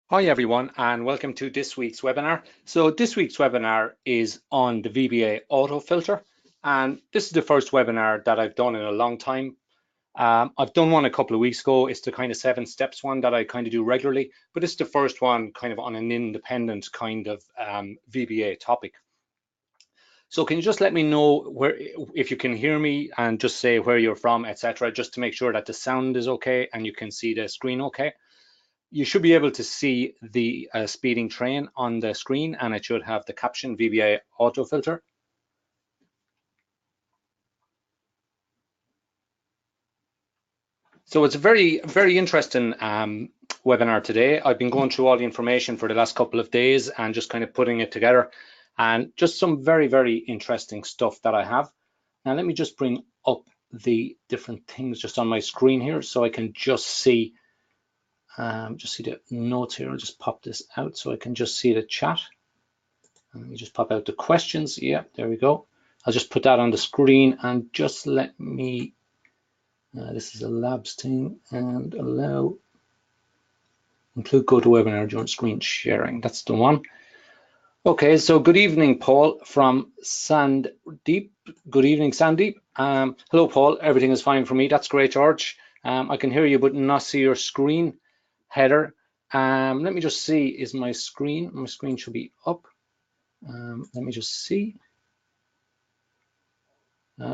Hi everyone and welcome to this week's webinar. So this week's webinar is on the VBA AutoFilter, and this is the first webinar that I've done in a long time. I've done one a couple of weeks ago. It's the kind of 7 steps one that I kind of do regularly, but it's the first one kind of on an independent kind of VBA topic. So can you just let me know where, if you can hear me, and just say where you're from, etc., just to make sure that the sound is okay and you can see the screen okay. You should be able to see the speeding train on the screen, and it should have the caption VBA AutoFilter. So it's a very interesting webinar today. I've been going through all the information for the last couple of days and just kind of putting it together, and just some very interesting stuff that I have. Now let me just bring up the different things just on my screen here so I can just see the notes here. I'll just pop this out so I can just see the chat. Let me just pop out the questions. Yeah, there we go. I'll just put that on the screen and just let me, this is a labs thing, and allow, include GoToWebinar during screen sharing. That's the one. Okay, so good evening, Paul from Sandeep. Good evening, Sandeep. Hello, Paul. Everything is fine for me. That's great, George. I can hear you, but not see your screen, Heather. Let me just see, is my screen should be up. Let me just see.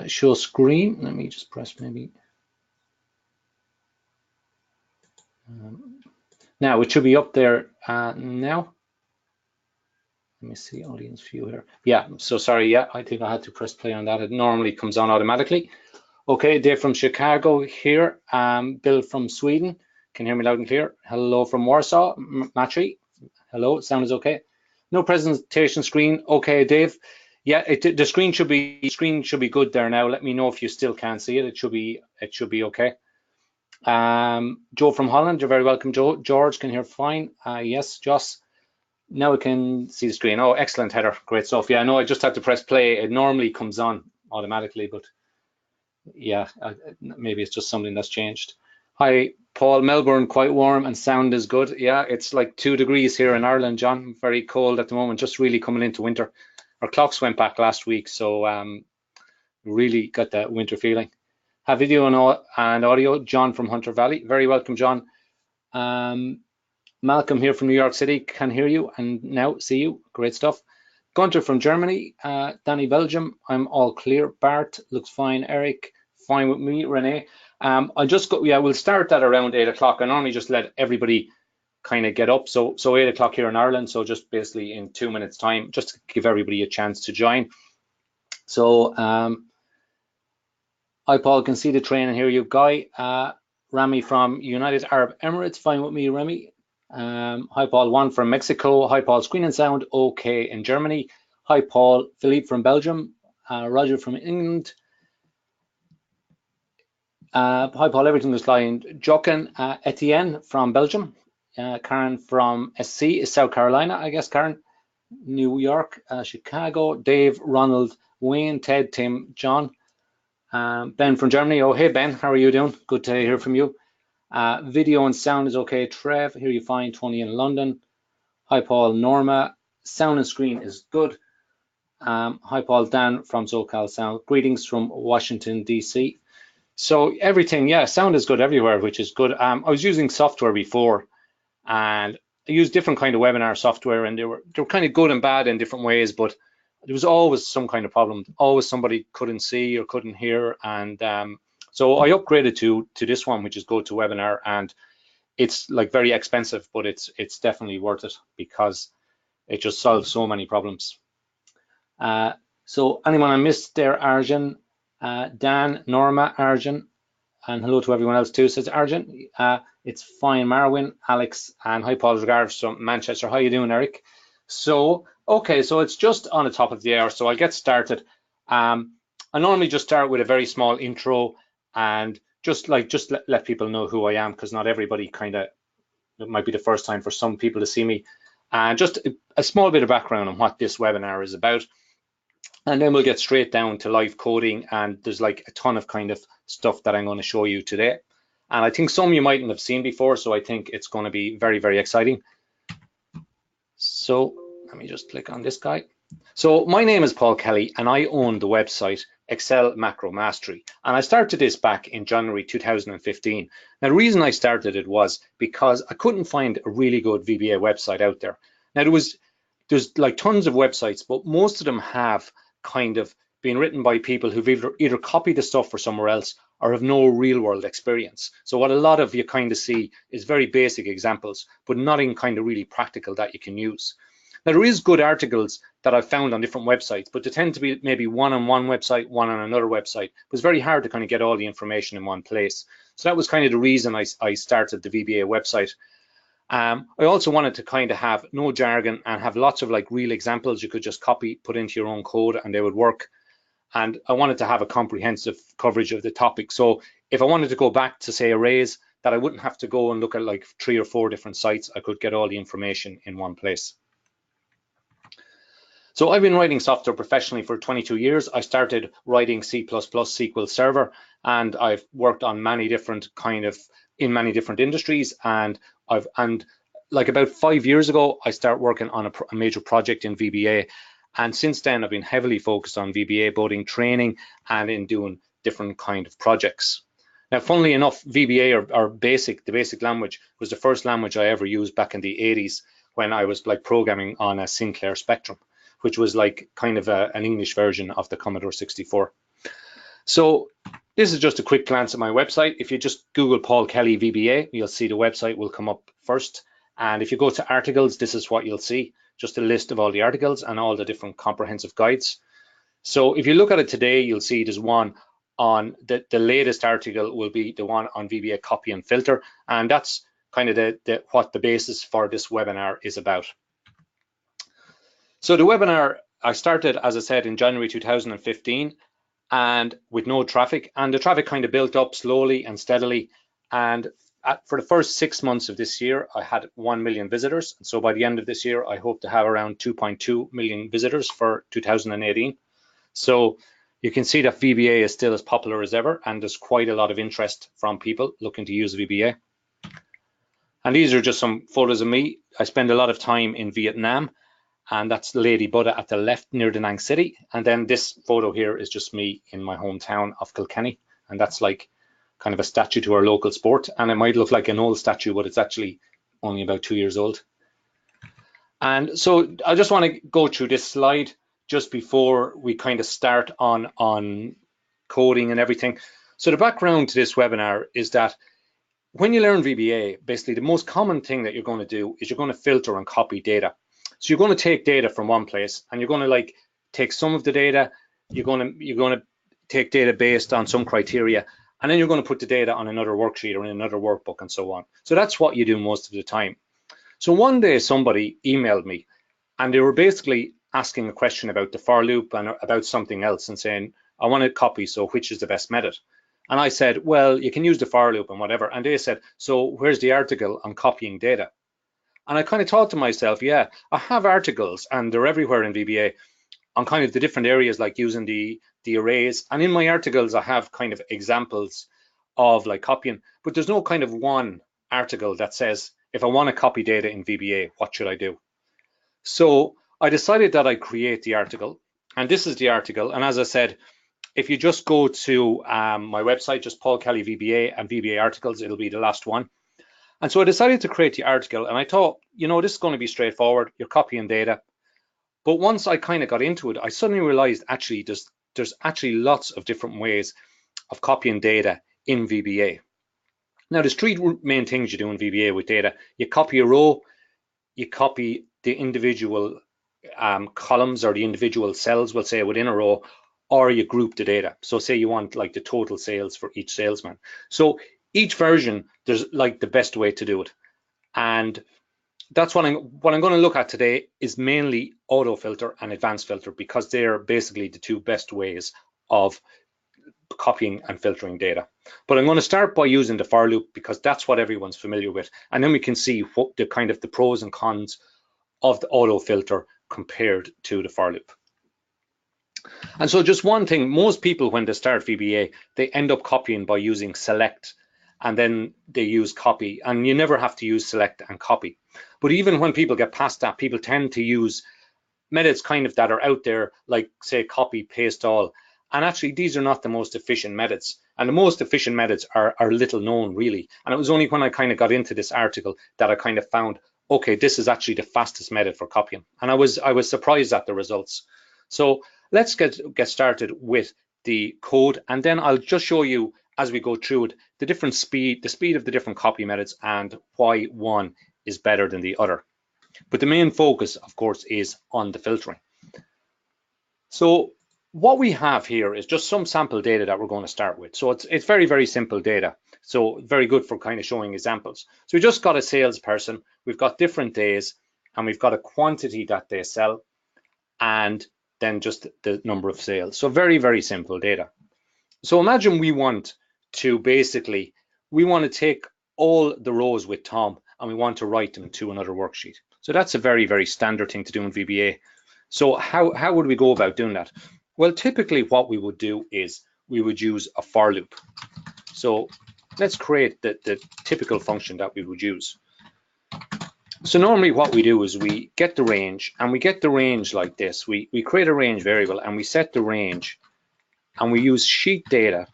Show screen. Let me just press maybe. Now it should be up there now. Let me see audience view here. Yeah, so sorry. Yeah, I think I had to press play on that. It normally comes on automatically. Okay, Dave from Chicago here. Bill from Sweden. Can you hear me loud and clear? Hello from Warsaw. Matri. Hello, sound is okay. No presentation screen. Okay, Dave. Yeah, the screen should be good there now. Let me know if you still can't see it. It should be okay. Joe from Holland, you're very welcome, Joe. George can hear fine. Yes, Joss. Now I can see the screen. Oh, excellent, Heather. Great stuff. Yeah, I know I just have to press play. It normally comes on automatically, but yeah, maybe it's just something that's changed. Hi, Paul. Melbourne, quite warm and sound is good. Yeah, it's like 2 degrees here in Ireland, John. Very cold at the moment, just really coming into winter. Our clocks went back last week, so really got that winter feeling. Have video and audio, John from Hunter Valley. Very welcome, John. Malcolm here from New York City, can hear you and now see you. Great stuff. Gunter from Germany. Danny, Belgium. I'm all clear. Bart looks fine. Eric, fine with me. Renee. I'll just go. Yeah, we'll start at around 8 o'clock. I normally just let everybody kind of get up. So 8 o'clock here in Ireland. So just basically in 2 minutes time, just to give everybody a chance to join. So hi, Paul, can see the train and hear you. Guy, Rami from United Arab Emirates, fine with me, Rami. Hi, Paul, Juan from Mexico. Hi, Paul, screen and sound okay in Germany. Hi, Paul, Philippe from Belgium. Roger from England. Hi, Paul, everything is fine. Jochen, Etienne from Belgium. Karen from SC is South Carolina, I guess, Karen. New York, Chicago. Dave, Ronald, Wayne, Ted, Tim, John. Ben from Germany. Oh, hey, Ben, how are you doing? Good to hear from you. Video and sound is okay. Trev, here you find Tony in London. Hi, Paul. Norma, sound and screen is good. Hi, Paul. Dan from SoCal Sound. Greetings from Washington, DC. So everything, yeah, sound is good everywhere, which is good. I was using software before, and I used different kind of webinar software, and they were kind of good and bad in different ways, but there was always some kind of problem. Always somebody couldn't see or couldn't hear, and so I upgraded to this one, which is GoToWebinar, and it's like very expensive, but it's definitely worth it because it just solves so many problems. So anyone I missed there, Arjun, Dan, Norma, Arjun, and hello to everyone else too, says Arjun. It's fine, Marwin, Alex, and hi, Paul Regards from Manchester. How you doing, Eric? So, okay, so it's just on the top of the hour, so I'll get started. I normally just start with a very small intro and just let people know who I am, because not everybody it might be the first time for some people to see me. And just a small bit of background on what this webinar is about. And then we'll get straight down to live coding, and there's like a ton of kind of stuff that I'm going to show you today. And I think some you mightn't have seen before, so I think it's going to be very exciting. So let me just click on this guy. So my name is Paul Kelly and I own the website Excel Macro Mastery. And I started this back in January 2015. Now the reason I started it was because I couldn't find a really good VBA website out there. Now there's like tons of websites, but most of them have kind of been written by people who've either copied the stuff from somewhere else or have no real world experience. So what a lot of you kind of see is very basic examples, but nothing kind of really practical that you can use. Now there is good articles that I've found on different websites, but they tend to be maybe one on one website, one on another website. It was very hard to kind of get all the information in one place. So that was kind of the reason I started the VBA website. I also wanted to kind of have no jargon and have lots of like real examples you could just copy, put into your own code and they would work. And I wanted to have a comprehensive coverage of the topic. So if I wanted to go back to say arrays, that I wouldn't have to go and look at like 3 or 4 different sites. I could get all the information in one place. So I've been writing software professionally for 22 years. I started writing C++ SQL Server, and I've worked on many different in many different industries. And like about 5 years ago, I started working on a major project in VBA. And since then, I've been heavily focused on VBA, both in training and in doing different kind of projects. Now, funnily enough, VBA or the basic language was the first language I ever used back in the 80s when I was like programming on a Sinclair Spectrum, which was like kind of an English version of the Commodore 64. So this is just a quick glance at my website. If you just Google Paul Kelly VBA, you'll see the website will come up first. And if you go to articles, this is what you'll see, just a list of all the articles and all the different comprehensive guides. So if you look at it today, you'll see there's one on the latest article will be the one on VBA copy and filter. And that's kind of what the basis for this webinar is about. So the webinar, I started, as I said, in January 2015 and with no traffic, and the traffic kind of built up slowly and steadily. And for the first 6 months of this year, I had 1 million visitors. And so by the end of this year, I hope to have around 2.2 million visitors for 2018. So you can see that VBA is still as popular as ever, and there's quite a lot of interest from people looking to use VBA. And these are just some photos of me. I spend a lot of time in Vietnam, and that's Lady Buddha at the left near Da Nang City. And then this photo here is just me in my hometown of Kilkenny. And that's like kind of a statue to our local sport. And it might look like an old statue, but it's actually only about 2 years old. And so I just want to go through this slide just before we kind of start on coding and everything. So the background to this webinar is that when you learn VBA, basically the most common thing that you're going to do is you're going to filter and copy data. So you're going to take data from one place and you're going to like take some of the data, you're going to take data based on some criteria, and then you're going to put the data on another worksheet or in another workbook and so on. So that's what you do most of the time. So one day somebody emailed me and they were basically asking a question about the for loop and about something else and saying, I want to copy, so which is the best method? And I said, well, you can use the for loop and whatever. And they said, so where's the article on copying data? And I kind of thought to myself, yeah, I have articles and they're everywhere in VBA on kind of the different areas like using the arrays. And in my articles, I have kind of examples of like copying, but there's no kind of one article that says, if I want to copy data in VBA, what should I do? So I decided that I'd create the article, and this is the article. And as I said, if you just go to my website, just Paul Kelly VBA and VBA articles, it'll be the last one. And so I decided to create the article, and I thought, you know, this is going to be straightforward. You're copying data. But once I kind of got into it, I suddenly realized actually there's actually lots of different ways of copying data in VBA. Now, there's 3 main things you do in VBA with data. You copy a row, you copy the individual columns or the individual cells, we'll say, within a row, or you group the data. So say you want like the total sales for each salesman. So each version, there's like the best way to do it. And that's what I'm going to look at today is mainly AutoFilter and Advanced Filter, because they're basically the 2 best ways of copying and filtering data. But I'm going to start by using the for loop because that's what everyone's familiar with. And then we can see what the kind of the pros and cons of the AutoFilter compared to the for loop. And so just one thing, most people when they start VBA, they end up copying by using select. and then they use copy, and you never have to use select and copy. But even when people get past that, people tend to use methods kind of that are out there, like say copy, paste all. And actually, these are not the most efficient methods. And the most efficient methods are little known, really. And it was only when I kind of got into this article that I kind of found, okay, this is actually the fastest method for copying. And I was surprised at the results. So let's get started with the code, and then I'll just show you as we go through it the different speed, the speed of the different copy methods, and why one is better than the other. But the main focus, of course, is on the filtering. So what we have here is just some sample data that we're going to start with. So it's very, very simple data. So very good for kind of showing examples. So we just got a salesperson, we've got different days, and we've got a quantity that they sell, and then just the number of sales. So very, very simple data. So imagine we want to basically, we want to take all the rows with Tom and we want to write them to another worksheet. So that's a very, very standard thing to do in VBA. So how would we go about doing that? Well, typically what we would do is we would use a for loop. So let's create the typical function that we would use. So normally what we do is we get the range, and we get the range like this. We create a range variable and we set the range, and we use sheet data.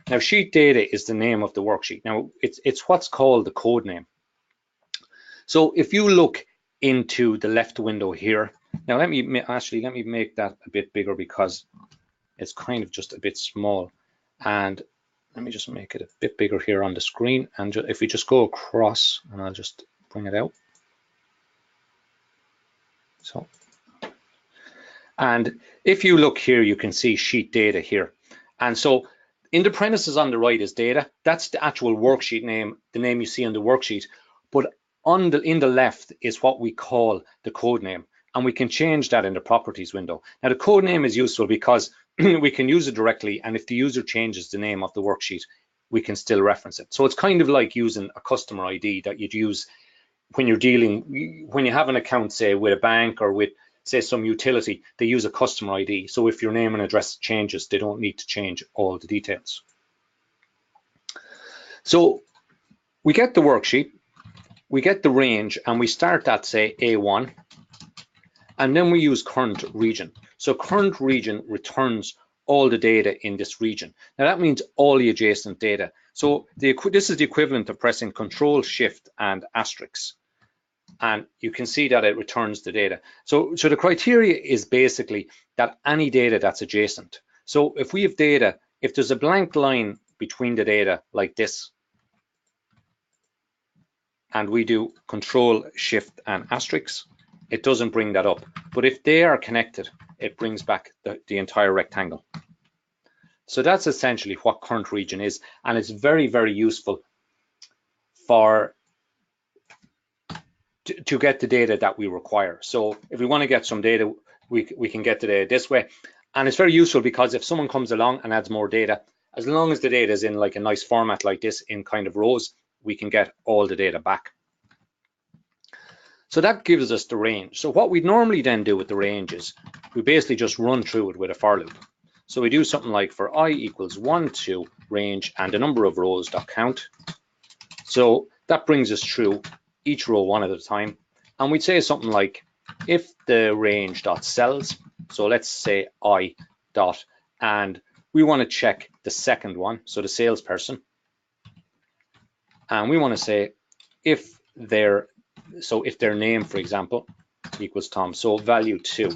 Now sheet data is the name of the worksheet. Now it's what's called the code name. So if you look into the left window here, now let me make that a bit bigger because it's kind of just a bit small, and let me just make it a bit bigger here on the screen. And if we just go across, and I'll just bring it out. So, and if you look here, you can see sheet data here. And so in the parentheses on the right is data. That's the actual worksheet name, the name you see on the worksheet. But in the left is what we call the code name. And we can change that in the properties window. Now the code name is useful because we can use it directly. And if the user changes the name of the worksheet, we can still reference it. So it's kind of like using a customer ID that you'd use when you're dealing, when you have an account, say with a bank or with, say, some utility, they use a customer ID. So if your name and address changes, they don't need to change all the details. So we get the worksheet, we get the range, and we start at, say, A1, and then we use current region. So current region returns all the data in this region. Now that means all the adjacent data. So this is the equivalent of pressing Control, Shift, and asterisk. And you can see that it returns the data. So the criteria is basically that any data that's adjacent. So if we have data, if there's a blank line between the data like this, and we do Control, Shift, and asterisk, it doesn't bring that up. But if they are connected, it brings back the entire rectangle. So that's essentially what current region is, and it's very, very useful for to get the data that we require. So if we want to get some data, we can get the data this way. And it's very useful because if someone comes along and adds more data, as long as the data is in like a nice format like this in kind of rows, we can get all the data back. So that gives us the range. So what we normally then do with the range is we basically just run through it with a for loop. So we do something like for I equals 1 to range and the number of rows dot count. So that brings us through each row one at a time, and we'd say something like if the range dot cells, so let's say I dot, and we want to check the second one, so the salesperson, and we want to say if their name, for example, equals Tom, so value 2,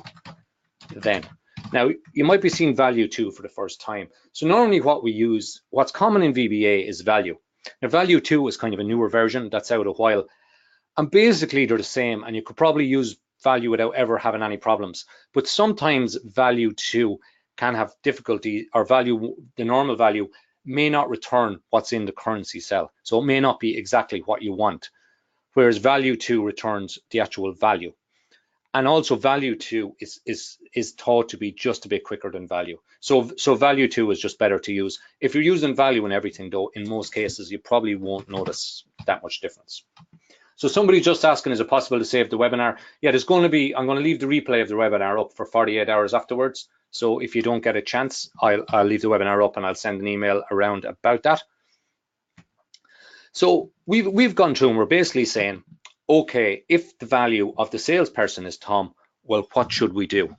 then. Now you might be seeing value 2 for the first time. So normally what we use, what's common in VBA is value. Now value 2 is kind of a newer version that's out a while. And basically they're the same, and you could probably use value without ever having any problems. But sometimes value 2 can have difficulty, or value, the normal value may not return what's in the currency cell. So it may not be exactly what you want, whereas value 2 returns the actual value. And also value 2 is thought to be just a bit quicker than value. So value 2 is just better to use. If you're using value in everything though, in most cases, you probably won't notice that much difference. So somebody just asking, is it possible to save the webinar? Yeah, there's going to be, I'm going to leave the replay of the webinar up for 48 hours afterwards. So if you don't get a chance, I'll leave the webinar up and I'll send an email around about that. So we've gone through and we're basically saying, okay, if the value of the salesperson is Tom, well, what should we do?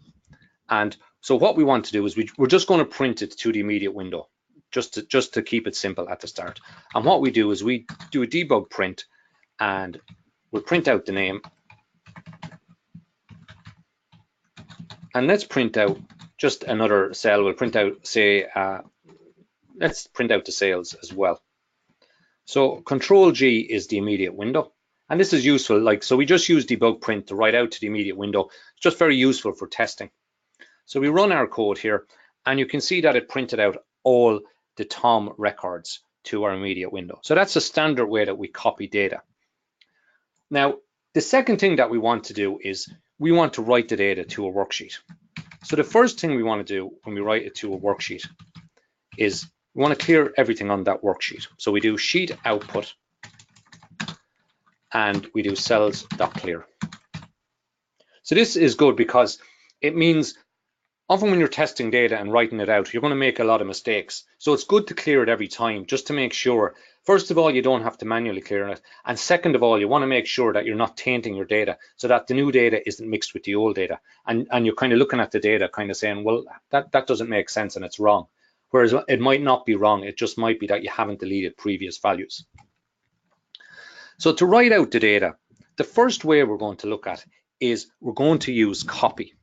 And so what we want to do is we're just going to print it to the immediate window, just to keep it simple at the start. And what we do is we do a debug print, and we'll print out the name, and let's print out just another cell. We'll print out, say, let's print out the sales as well. So Control G is the immediate window, and this is useful. Like, so we just use debug print to write out to the immediate window. It's just very useful for testing. So we run our code here, and you can see that it printed out all the Tom records to our immediate window. So that's a standard way that we copy data. Now, the second thing that we want to do is we want to write the data to a worksheet. So the first thing we want to do when we write it to a worksheet is we want to clear everything on that worksheet. So we do sheet output, and we do cells.clear. So this is good because it means often when you're testing data and writing it out, you're going to make a lot of mistakes. So it's good to clear it every time, just to make sure, first of all, you don't have to manually clear it. And second of all, you want to make sure that you're not tainting your data so that the new data isn't mixed with the old data. And you're kind of looking at the data kind of saying, well, that doesn't make sense and it's wrong. Whereas it might not be wrong. It just might be that you haven't deleted previous values. So to write out the data, the first way we're going to look at is we're going to use copy.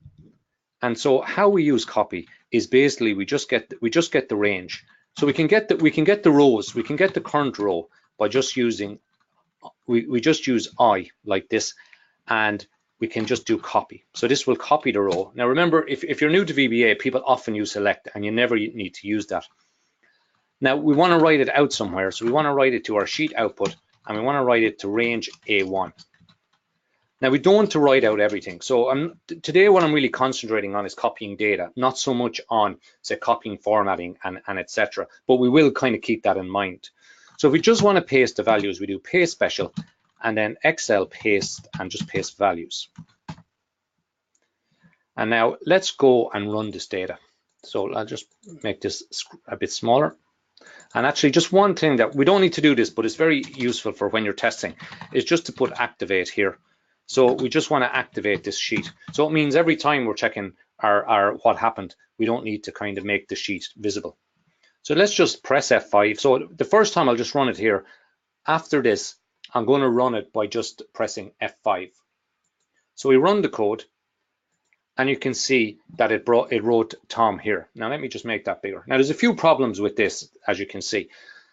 And so how we use copy is basically we just get the range. So we can get the rows, we can get the current row by just using we just use I like this, and we can just do copy. So this will copy the row. Now remember, if you're new to VBA, people often use select, and you never need to use that. Now we want to write it out somewhere, so we want to write it to our sheet output, and we want to write it to range A1. Now we don't want to write out everything. So today what I'm really concentrating on is copying data, not so much on, say, copying formatting and etc. But we will kind of keep that in mind. So if we just want to paste the values, we do paste special, and then Excel paste and just paste values. And now let's go and run this data. So I'll just make this a bit smaller. And actually just one thing that we don't need to do this, but it's very useful for when you're testing, is just to put activate here. So we just want to activate this sheet. So it means every time we're checking our what happened, we don't need to kind of make the sheet visible. So let's just press F5. So the first time I'll just run it here. After this, I'm going to run it by just pressing F5. So we run the code, and you can see that it wrote Tom here. Now let me just make that bigger. Now there's a few problems with this, as you can see.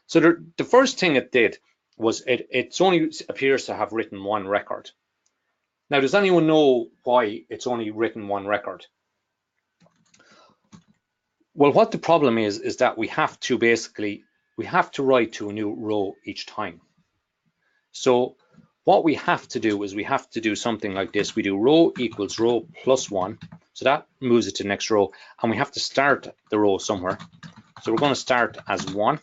So the first thing it did was it only appears to have written one record. Now, does anyone know why it's only written one record? Well, what the problem is that we have to write to a new row each time. So what we have to do is we have to do something like this. We do row equals row plus 1. So that moves it to the next row, and we have to start the row somewhere. So we're going to start as 1.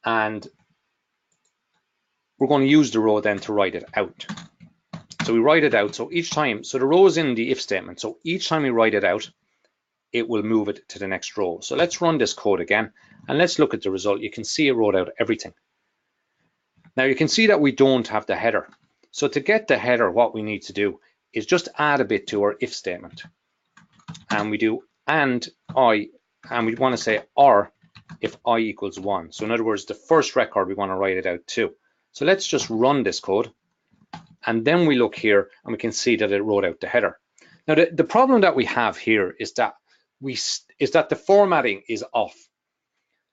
And we're going to use the row then to write it out. So we write it out. So each time, so the row is in the if statement. So each time we write it out, it will move it to the next row. So let's run this code again, and let's look at the result. You can see it wrote out everything. Now you can see that we don't have the header. So to get the header, what we need to do is just add a bit to our if statement. And we do and I, and we want to say or if I equals 1. So in other words, the first record we want to write it out to. So let's just run this code, and then we look here and we can see that it wrote out the header. Now the problem that we have here is that the formatting is off.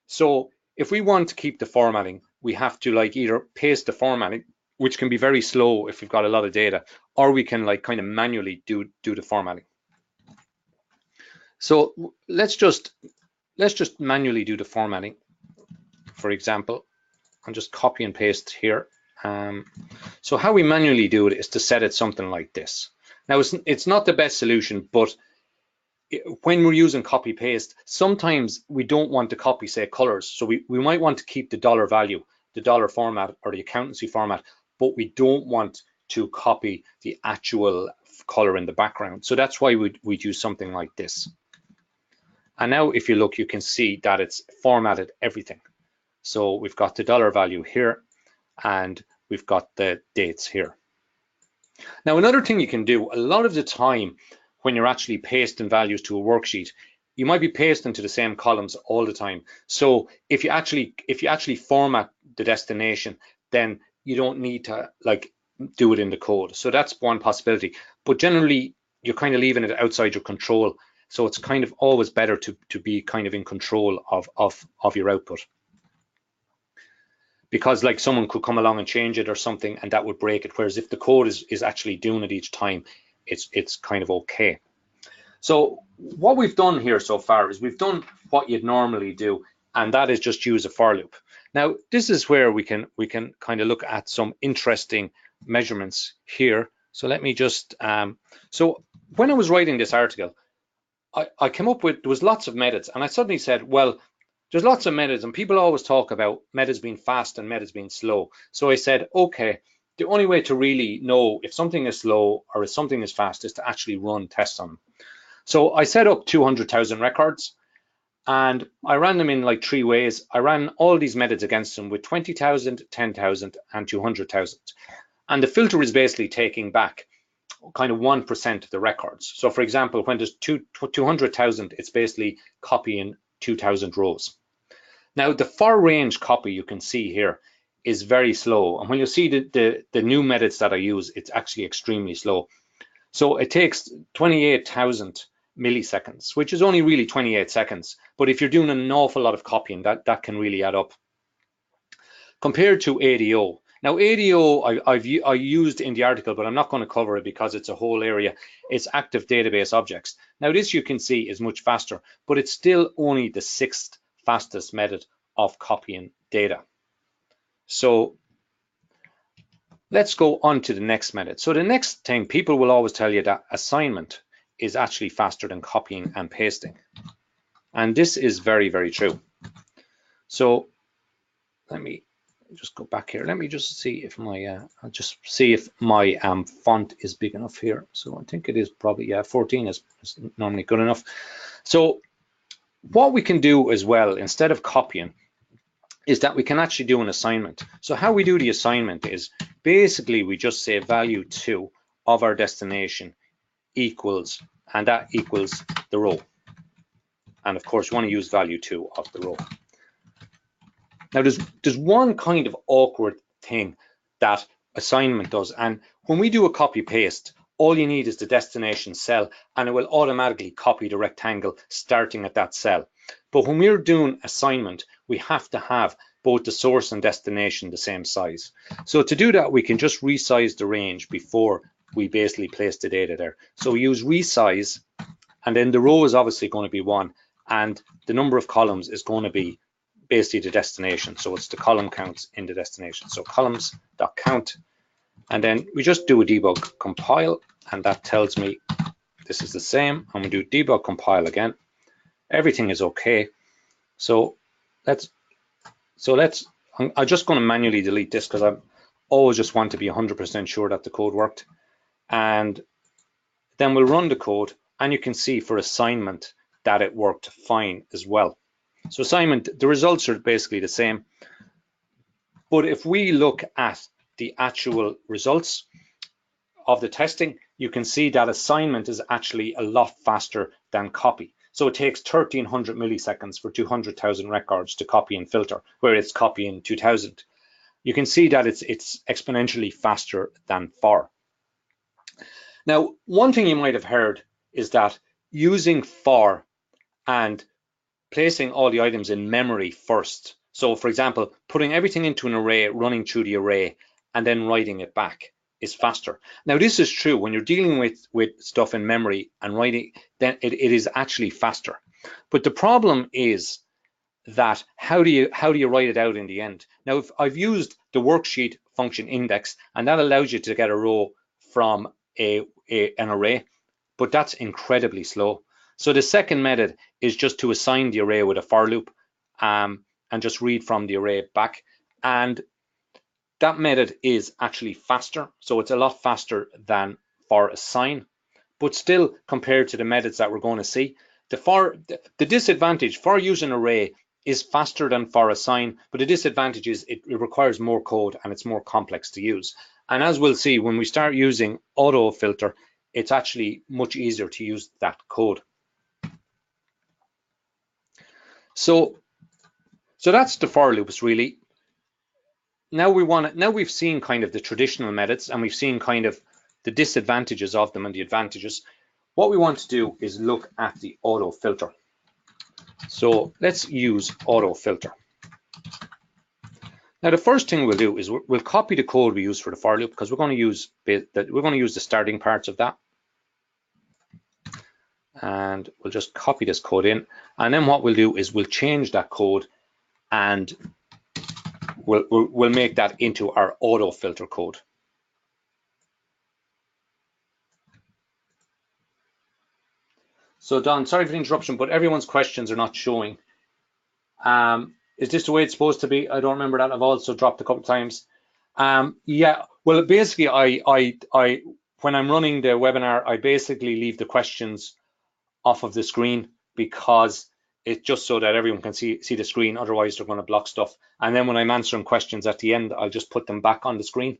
So if we want to keep the formatting, we have to like either paste the formatting, which can be very slow if we've got a lot of data, or we can like kind of manually do the formatting. So let's just manually do the formatting, for example. And just copy and paste here. So how we manually do it is to set it something like this. Now it's not the best solution, but when we're using copy paste, sometimes we don't want to copy, say, colors. So we might want to keep the dollar value, the dollar format or the accountancy format, but we don't want to copy the actual color in the background. So that's why we'd use something like this. And now if you look, you can see that it's formatted everything. So we've got the dollar value here, and we've got the dates here. Now, another thing you can do, a lot of the time when you're actually pasting values to a worksheet, you might be pasting to the same columns all the time. So if you actually format the destination, then you don't need to like do it in the code. So that's one possibility. But generally, you're kind of leaving it outside your control. So it's kind of always better to be kind of in control of your output. Because like someone could come along and change it or something, and that would break it. Whereas if the code is actually doing it each time, it's kind of okay. So what we've done here so far is we've done what you'd normally do, and that is just use a for loop. Now, this is where we can kind of look at some interesting measurements here. So let me just, so when I was writing this article, I came up with, there was lots of methods, and I suddenly said, well, there's lots of methods, and people always talk about methods being fast and methods being slow. So I said, okay, the only way to really know if something is slow or if something is fast is to actually run tests on them. So I set up 200,000 records, and I ran them in like 3 ways. I ran all these methods against them with 20,000, 10,000, and 200,000. And the filter is basically taking back kind of 1% of the records. So for example, when there's 200,000, it's basically copying 2,000 rows. Now the for range copy you can see here is very slow. And when you see the new methods that I use, it's actually extremely slow. So it takes 28,000 milliseconds, which is only really 28 seconds. But if you're doing an awful lot of copying, that can really add up. Compared to ADO. Now ADO I used in the article, but I'm not going to cover it because it's a whole area. It's active database objects. Now this you can see is much faster, but it's still only the 6th fastest method of copying data. So let's go on to the next method. So the next thing, people will always tell you that assignment is actually faster than copying and pasting. And this is very, very true. So let me just go back here. Let me just see if my, I'll just see if my font is big enough here. So I think it is probably, yeah, 14 is normally good enough. So what we can do as well, instead of copying, is that we can actually do an assignment. So how we do the assignment is basically we just say value 2 of our destination equals, and that equals the row. And of course, you want to use value 2 of the row. Now, there's one kind of awkward thing that assignment does. And when we do a copy paste, all you need is the destination cell, and it will automatically copy the rectangle starting at that cell. But when we're doing assignment, we have to have both the source and destination the same size. So to do that, we can just resize the range before we basically place the data there. So we use resize, and then the row is obviously going to be 1, and the number of columns is going to be basically the destination. So it's the column counts in the destination. So columns.count, and then we just do a debug compile, and that tells me this is the same. And we do debug compile again. Everything is okay. So I'm just going to manually delete this because I always just want to be 100% sure that the code worked. And then we'll run the code, and you can see for assignment that it worked fine as well. So assignment, the results are basically the same. But if we look at the actual results of the testing, you can see that assignment is actually a lot faster than copy. So it takes 1,300 milliseconds for 200,000 records to copy and filter, where it's copying 2,000. You can see that it's exponentially faster than for. Now, one thing you might have heard is that using for and placing all the items in memory first. So for example, putting everything into an array, running through the array, and then writing it back is faster. Now this is true when you're dealing with stuff in memory and writing, then it is actually faster. But the problem is that how do you write it out in the end? Now if I've used the worksheet function index, and that allows you to get a row from an array, but that's incredibly slow. So the second method is just to assign the array with a for loop and just read from the array back. And that method is actually faster. So it's a lot faster than for assign, but still compared to the methods that we're going to see, the disadvantage for using array is faster than for assign, but the disadvantage is it requires more code and it's more complex to use. And as we'll see, when we start using AutoFilter, it's actually much easier to use that code. So that's the for loops really. Now we've seen kind of the traditional methods and we've seen kind of the disadvantages of them and the advantages. What we want to do is look at the AutoFilter. So let's use AutoFilter. Now the first thing we'll do is we'll copy the code we use for the for loop, because we're going to use the starting parts of that. And we'll just copy this code in, and then what we'll do is we'll change that code and we'll make that into our AutoFilter code. So Don, sorry for the interruption, but everyone's questions are not showing. Is this the way it's supposed to be? I don't remember that. I've also dropped a couple of times. Yeah, well, basically, I when I'm running the webinar, I basically leave the questions off of the screen, because it's just so that everyone can see the screen. Otherwise, they're going to block stuff. And then when I'm answering questions at the end, I'll just put them back on the screen.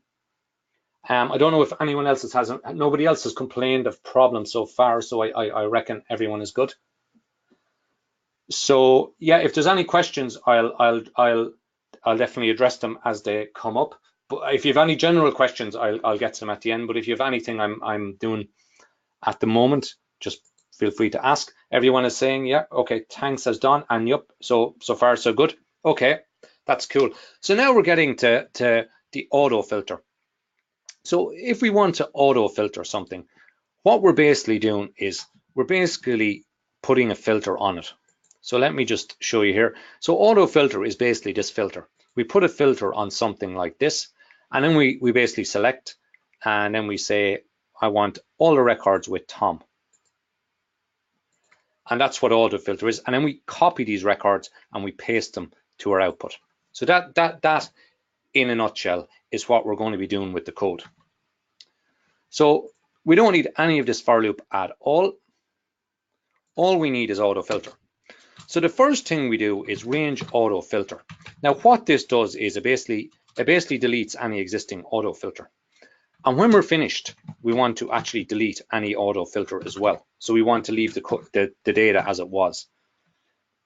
I don't know if anyone else nobody else has complained of problems so far, so I reckon everyone is good. So yeah, if there's any questions, I'll definitely address them as they come up. But if you have any general questions, I'll get to them at the end. But if you have anything I'm doing at the moment, just feel free to ask. Everyone is saying, yeah, okay, thanks, as Don, and yep, so far so good. Okay, that's cool. So now we're getting to the AutoFilter. So if we want to AutoFilter something, what we're basically doing is we're basically putting a filter on it. So let me just show you here. So AutoFilter is basically this filter. We put a filter on something like this, and then we basically select, and then we say, I want all the records with Tom. And that's what AutoFilter is. And then we copy these records and we paste them to our output. So that in a nutshell is what we're going to be doing with the code. So we don't need any of this for loop at all. All we need is AutoFilter. So the first thing we do is range AutoFilter. Now what this does is it basically deletes any existing AutoFilter. And when we're finished, we want to actually delete any AutoFilter as well. So we want to leave the data as it was.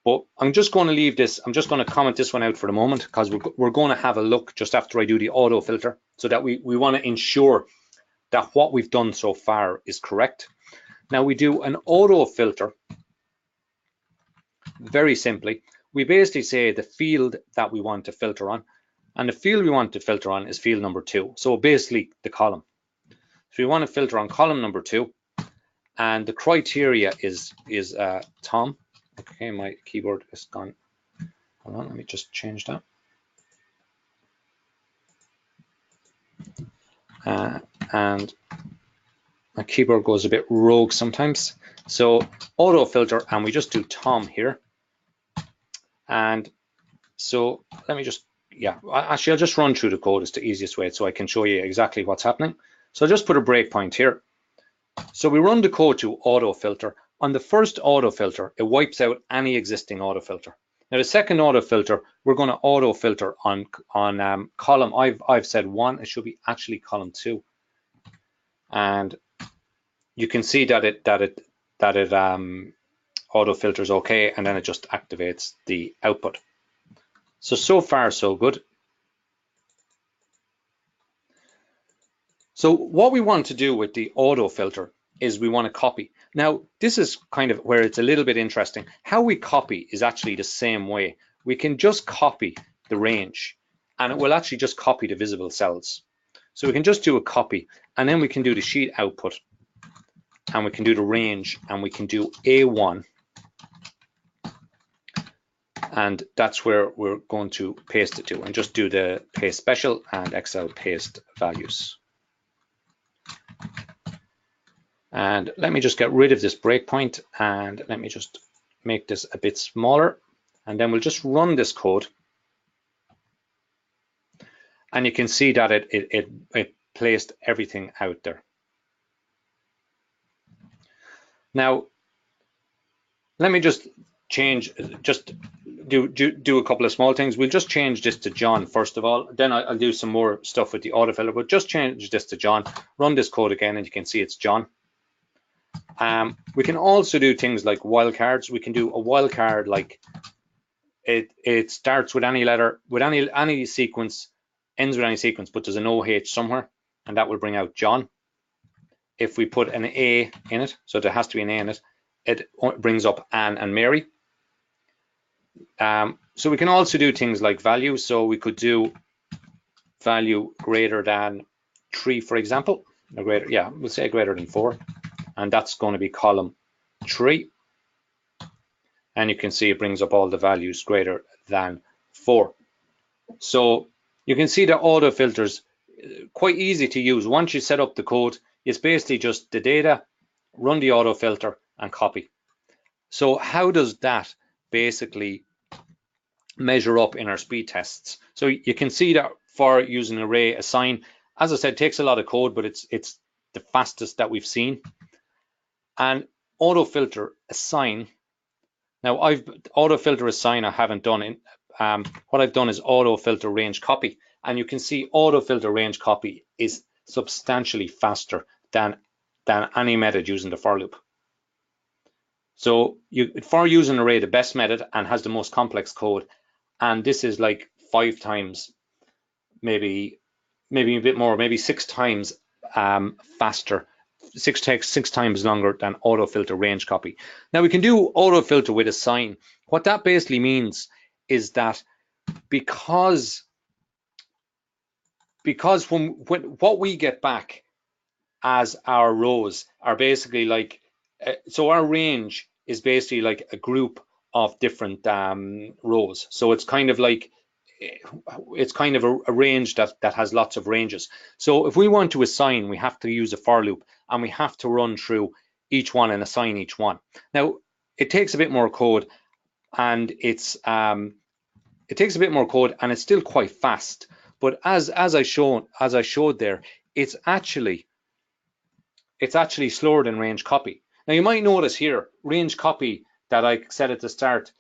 But I'm just going to leave this, I'm just going to comment this one out for the moment, because we're going to have a look just after I do the AutoFilter, so that we want to ensure that what we've done so far is correct. Now we do an AutoFilter. Very simply, we basically say the field that we want to filter on, and the field we want to filter on is field number 2. So basically the column. So we want to filter on column number 2, and the criteria is Tom. Okay, my keyboard is gone. Hold on, let me just change that. And my keyboard goes a bit rogue sometimes. So AutoFilter, and we just do Tom here. And so let me just, yeah, actually I'll just run through the code. It's the easiest way, so I can show you exactly what's happening. So I'll just put a breakpoint here. So we run the code to AutoFilter. On the first AutoFilter, it wipes out any existing AutoFilter. Now the second AutoFilter, we're going to AutoFilter on column. I've said 1. It should be actually column 2. And you can see that it AutoFilters okay, and then it just activates the output. So far so good. So what we want to do with the AutoFilter is we want to copy. Now this is kind of where it's a little bit interesting. How we copy is actually the same way. We can just copy the range, and it will actually just copy the visible cells. So we can just do a copy, and then we can do the sheet output, and we can do the range, and we can do A1. And that's where we're going to paste it to, and just do the paste special and Excel paste values. And let me just get rid of this breakpoint, and let me just make this a bit smaller, and then we'll just run this code. And you can see that it placed everything out there. Now, let me just change, just do a couple of small things. We'll just change this to John first of all. Then I'll do some more stuff with the AutoFilter, but just change this to John. Run this code again, and you can see it's John. We can also do things like wildcards. We can do a wildcard like it starts with any letter, with any sequence, ends with any sequence, but there's an OH somewhere, and that will bring out John. If we put an A in it, so there has to be an A in it, it brings up Anne and Mary. So we can also do things like value. So we could do value greater than 3, for example, or greater, yeah, we'll say greater than 4, and that's going to be column 3. And you can see it brings up all the values greater than 4. So you can see the auto filters quite easy to use. Once you set up the code, it's basically just the data, run the auto filter, and copy. So how does that basically measure up in our speed tests? So you can see that for using array assign, as I said, it takes a lot of code, but it's the fastest that we've seen. And auto filter assign, now auto filter assign I haven't done it. What I've done is auto filter range copy, and you can see auto filter range copy is substantially faster than any method using the for loop. So for using array, the best method and has the most complex code, and this is like 5 times, maybe a bit more, maybe 6 times faster, 6 times longer than auto filter range copy. Now we can do auto filter with assign. What that basically means is that because when what we get back as our rows are basically like, so our range is basically like a group of different rows. So it's kind of like, it's kind of a range that has lots of ranges. So if we want to assign, we have to use a for loop, and we have to run through each one and assign each one. Now it takes a bit more code, and it's still quite fast. But as I showed there, it's actually slower than range copy. Now you might notice here, range copy that I set at the start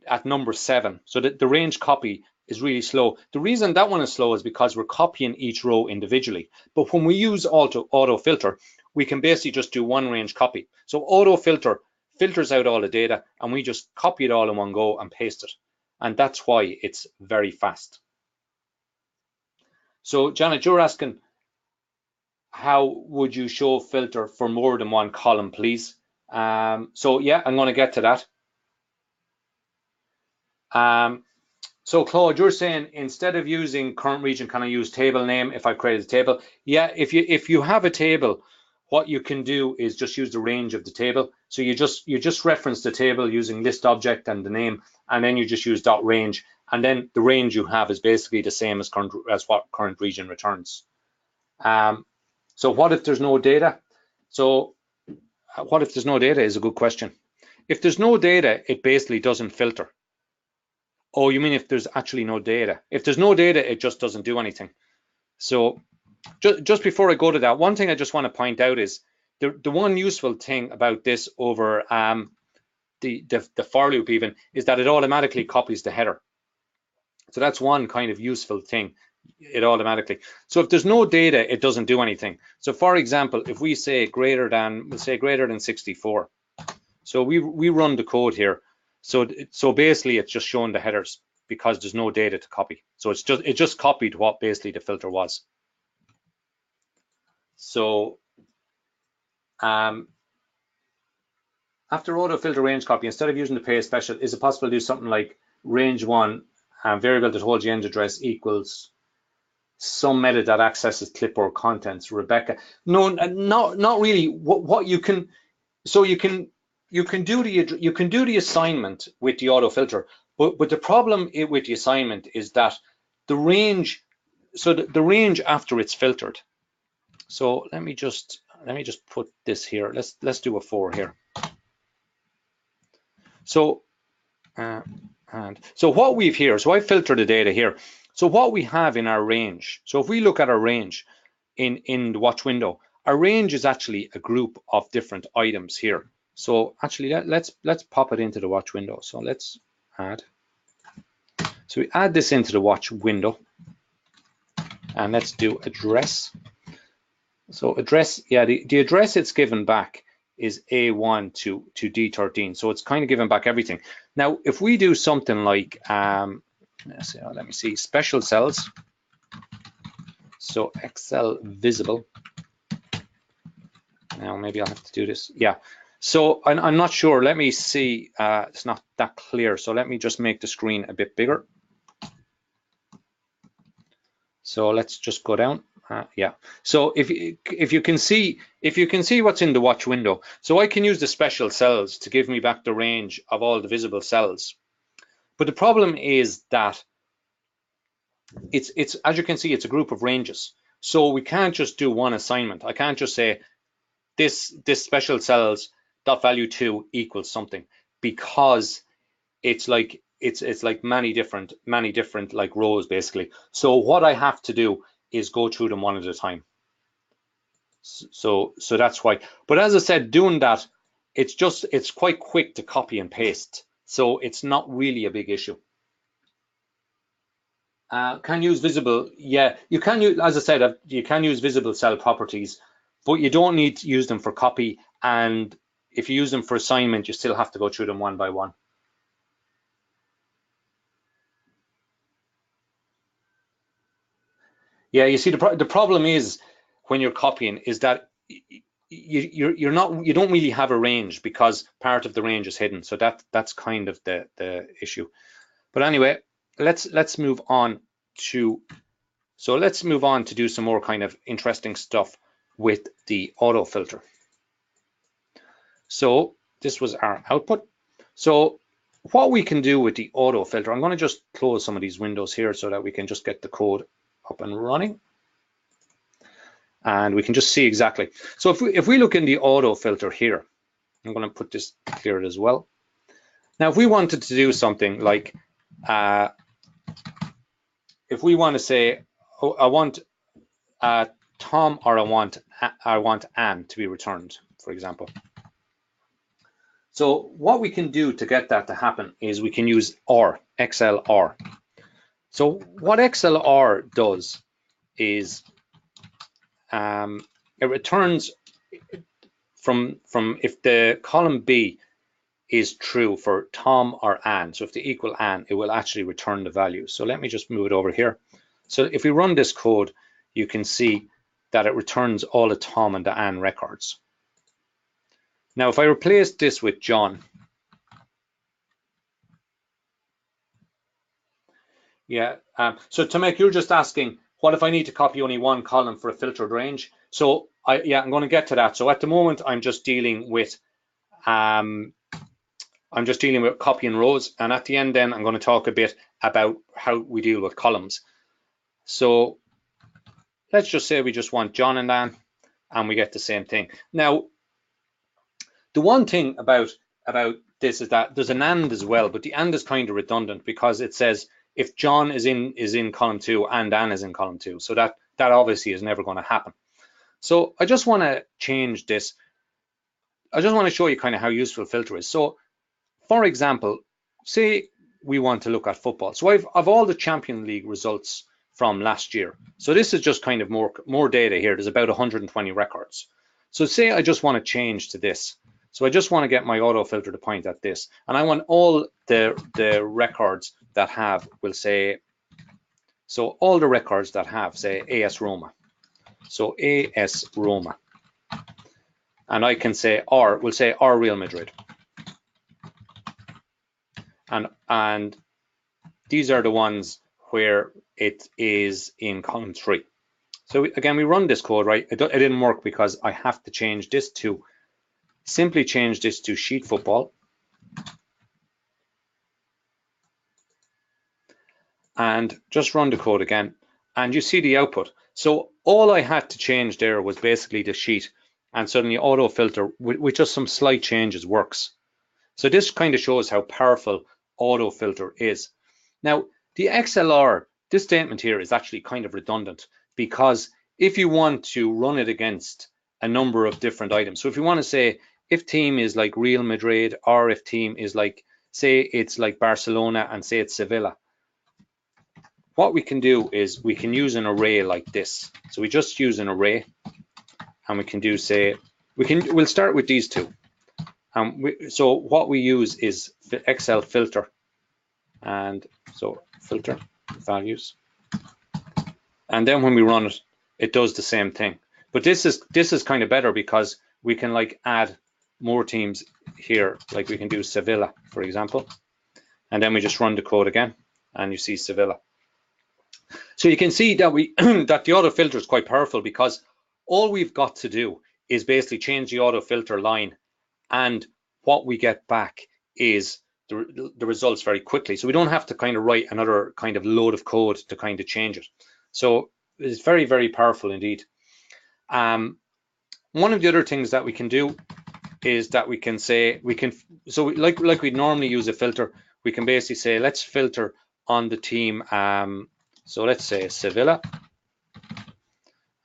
at number 7. So the range copy is really slow. The reason that one is slow is because we're copying each row individually. But when we use auto filter, we can basically just do one range copy. So auto filter filters out all the data, and we just copy it all in one go and paste it. And that's why it's very fast. So Janet, you're asking, how would you show filter for more than one column, please? So yeah, I'm going to get to that. So Claude, you're saying instead of using current region, can I use table name if I created a table? Yeah, if you have a table, what you can do is just use the range of the table. So you just reference the table using list object and the name, and then you just use dot range, and then the range you have is basically the same as what current region returns. So what if there's no data? So what if there's no data is a good question. If there's no data, it basically doesn't filter. Oh, you mean if there's actually no data? If there's no data, it just doesn't do anything. So just before I go to that, one thing I just want to point out is the one useful thing about this over the for loop even is that it automatically copies the header. So that's one kind of useful thing. It automatically. So if there's no data, it doesn't do anything. So for example, if we say greater than 64. So we run the code here. So basically it's just showing the headers because there's no data to copy. So it just copied what basically the filter was. So after auto filter range copy, instead of using the paste special, is it possible to do something like range 1 variable that holds the end address equals some method that accesses clipboard contents? Rebecca, no, not really. What you can, so you can do the assignment with the auto filter, but the problem with the assignment is that the range, so the range after it's filtered. So let me just put this here. Let's do a 4 here. So and so what we've here, so I filter the data here. So what we have in our range, so if we look at our range in the watch window, our range is actually a group of different items here. So actually let's pop it into the watch window. So let's add, So we add this into the watch window, and let's do address. So address, yeah, the address it's given back is A1 to D13. So it's kind of given back everything. Now, if we do something like, let me see, special cells. So Excel visible. Now maybe I'll have to do this. Yeah. So I'm not sure. Let me see. It's not that clear. So let me just make the screen a bit bigger. So let's just go down. Yeah. So if you can see what's in the watch window, so I can use the special cells to give me back the range of all the visible cells. But the problem is that it's as you can see, it's a group of ranges. So we can't just do one assignment. I can't just say this special cells dot value 2 equals something, because it's like many different like rows basically. So what I have to do is go through them one at a time. So that's why. But as I said, doing that, it's quite quick to copy and paste. So it's not really a big issue. Can use visible, yeah, you can use, as I said, you can use visible cell properties, but you don't need to use them for copy. And if you use them for assignment, you still have to go through them one by one. Yeah, you see, the problem is when you're copying is that you don't really have a range, because part of the range is hidden. So that's kind of the issue. But anyway, let's move on to do some more kind of interesting stuff with the auto filter. So this was our output. So what we can do with the auto filter, I'm going to just close some of these windows here so that we can just get the code up and running, and we can just see exactly. So if we look in the auto filter here, I'm going to put this clear as well. Now, if we wanted to do something like, if we want to say, oh, I want Tom, or I want Anne to be returned, for example. So what we can do to get that to happen is we can use OR, XLR. So what XLR does is it returns from if the column B is true for Tom or Anne. So if they equal Anne, it will actually return the value. So let me just move it over here. So if we run this code, you can see that it returns all the Tom and the Anne records. Now, if I replace this with John, yeah, so to make, you're just asking, what if I need to copy only one column for a filtered range? So I'm going to get to that. So at the moment, I'm just dealing with copying rows, and at the end, then I'm going to talk a bit about how we deal with columns. So let's just say we just want John and Anne, and we get the same thing. Now, the one thing about this is that there's an and as well, but the and is kind of redundant, because it says if John is in column 2 and Anne is in column 2, so that obviously is never going to happen. So I just want to change this. I just want to show you kind of how useful filter is. So, for example, say we want to look at football. So I've all the Champions League results from last year. So this is just kind of more data here. There's about 120 records. So say I just want to change to this. So I just want to get my auto filter to point at this, and I want all the records that have, we'll say, so all the records that have, say, AS Roma. So AS Roma, and I can say we'll say R Real Madrid, and these are the ones where it is in column 3. So again, we run this code, right? It didn't work because I have to change this to, simply change this to sheet football, and just run the code again, and you see the output. So all I had to change there was basically the sheet, and suddenly auto filter with just some slight changes works. So this kind of shows how powerful auto filter is. Now, the XLR, this statement here is actually kind of redundant, because if you want to run it against a number of different items, so if you want to say if team is like Real Madrid, or if team is like, say it's like Barcelona, and say it's Sevilla, what we can do is we can use an array like this. So we just use an array, and we can do, say, we'll start with these two. So what we use is Excel filter, and so filter values, and then when we run it, it does the same thing. But this is kind of better because we can like add more teams here. Like we can do Sevilla, for example, and then we just run the code again, and you see Sevilla. So you can see that that the auto filter is quite powerful, because all we've got to do is basically change the auto filter line, and what we get back is the results very quickly. So we don't have to kind of write another kind of load of code to kind of change it. So it's very, very powerful indeed. One of the other things that we can do is that we can say, so like we normally use a filter, we can basically say, let's filter on the team. So let's say Sevilla.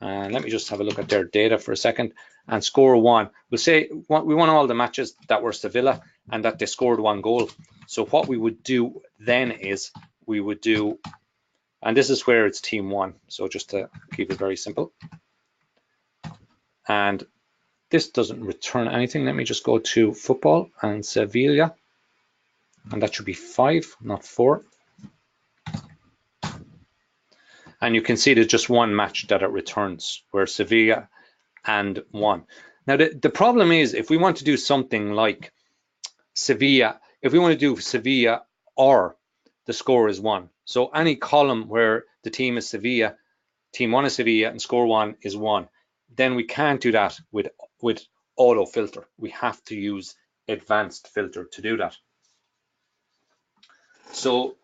And let me just have a look at their data for a second. And score 1. We'll say we want all the matches that were Sevilla and that they scored 1 goal. So what we would do then is we would do, and this is where it's team 1. So just to keep it very simple. And this doesn't return anything. Let me just go to football and Sevilla. And that should be 5, not 4. And you can see there's just 1 match that it returns, where Sevilla and 1. Now the problem is, if we want to do something like Sevilla, if we want to do Sevilla or the score is 1, so any column where the team is Sevilla, team 1 is Sevilla and score 1 is 1, then we can't do that with auto filter. We have to use advanced filter to do that. So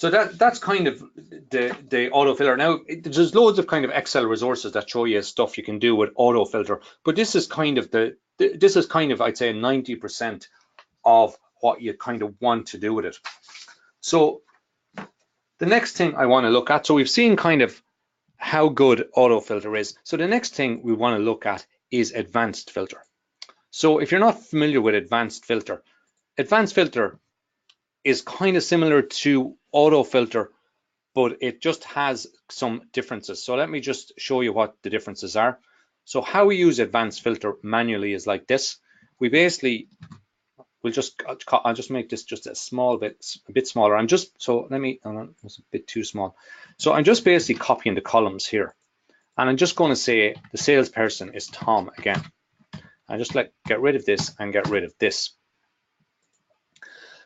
that's kind of the auto filter. Now there's loads of kind of Excel resources that show you stuff you can do with auto filter, but this is kind of I'd say 90% of what you kind of want to do with it. So the next thing I want to look at, so we've seen kind of how good auto filter is. So the next thing we want to look at is advanced filter. So if you're not familiar with advanced filter is kind of similar to auto filter, but it just has some differences. So let me just show you what the differences are. So how we use advanced filter manually is like this. We basically I'll just make this just a bit smaller. It's a bit too small. So I'm just basically copying the columns here, and I'm just going to say the salesperson is Tom again. I just get rid of this and get rid of this.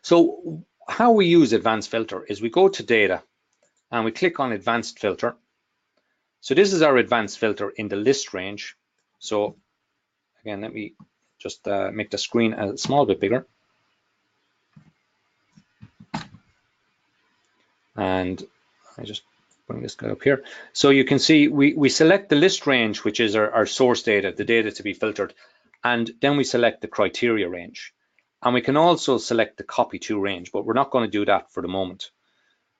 So how we use advanced filter is we go to data and we click on advanced filter. So this is our advanced filter in the list range. So again, let me just make the screen a small bit bigger. And I just bring this guy up here. So you can see we select the list range, which is our source data, the data to be filtered. And then we select the criteria range. And we can also select the copy to range, but we're not going to do that for the moment.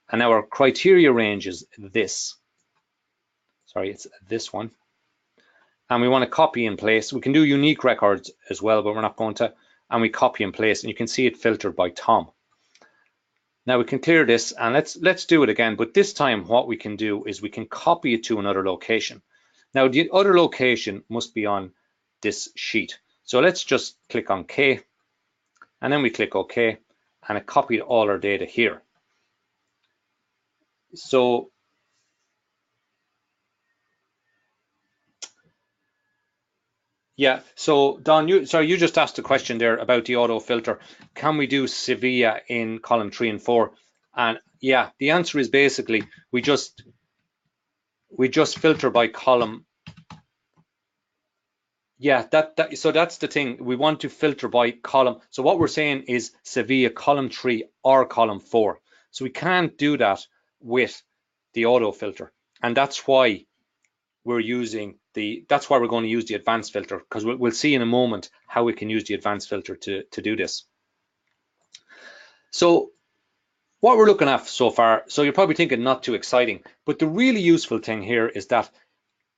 And now our criteria range is this. Sorry, it's this one. And we want to copy and place. We can do unique records as well, but we're not going to. And we copy and place, and you can see it filtered by Tom. Now we can clear this, and let's do it again. But this time what we can do is we can copy it to another location. Now the other location must be on this sheet. So let's just click on K, and then we click OK, and it copied all our data here. So yeah, so Don, you just asked a question there about the auto filter. Can we do Sevilla in column 3 and 4? And yeah, the answer is basically we just filter by column. Yeah, so that's the thing. We want to filter by column. So what we're saying is Sevilla column 3 or column 4. So we can't do that with the auto filter, and that's why we're using that's why we're going to use the advanced filter, because we'll see in a moment how we can use the advanced filter to do this. So what we're looking at so far, so you're probably thinking not too exciting, but the really useful thing here is that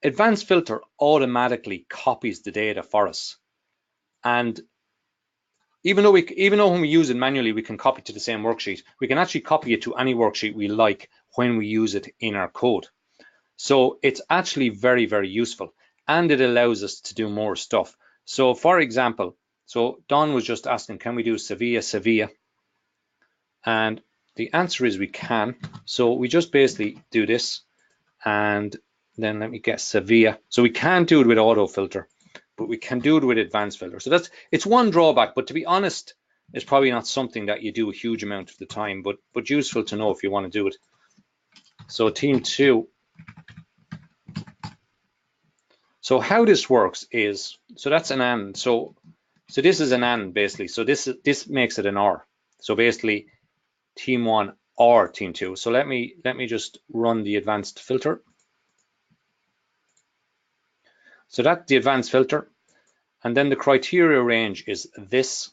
advanced filter automatically copies the data for us. And even though when we use it manually, we can copy to the same worksheet, we can actually copy it to any worksheet we like when we use it in our code. So it's actually very, very useful, and it allows us to do more stuff. So for example, so Don was just asking, can we do Sevilla? And the answer is we can. So we just basically do this, and then let me get Sevilla. So we can't do it with AutoFilter, but we can do it with advanced filter. So it's one drawback, but to be honest, it's probably not something that you do a huge amount of the time, but useful to know if you want to do it. So team 2. So how this works is, so that's an and. So this is an and basically. So this makes it an or. So basically team 1 or team 2. So let me just run the advanced filter. So that's the advanced filter. And then the criteria range is this,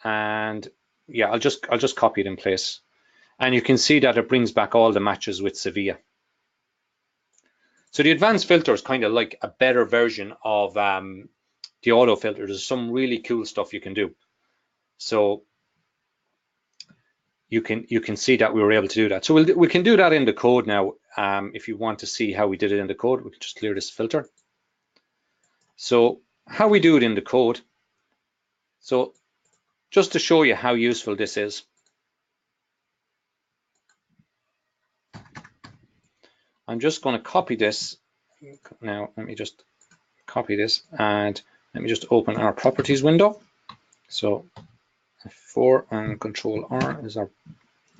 and yeah, I'll just copy it in place, and you can see that it brings back all the matches with Sevilla. So the advanced filter is kind of like a better version of the auto filter. There's some really cool stuff you can do. So you can see that we were able to do that. So we can do that in the code now. If you want to see how we did it in the code, we can just clear this filter. So how we do it in the code. So just to show you how useful this is, I'm just going to copy this. Now let me just copy this, and let me just open our properties window. So F4 and Control R is our,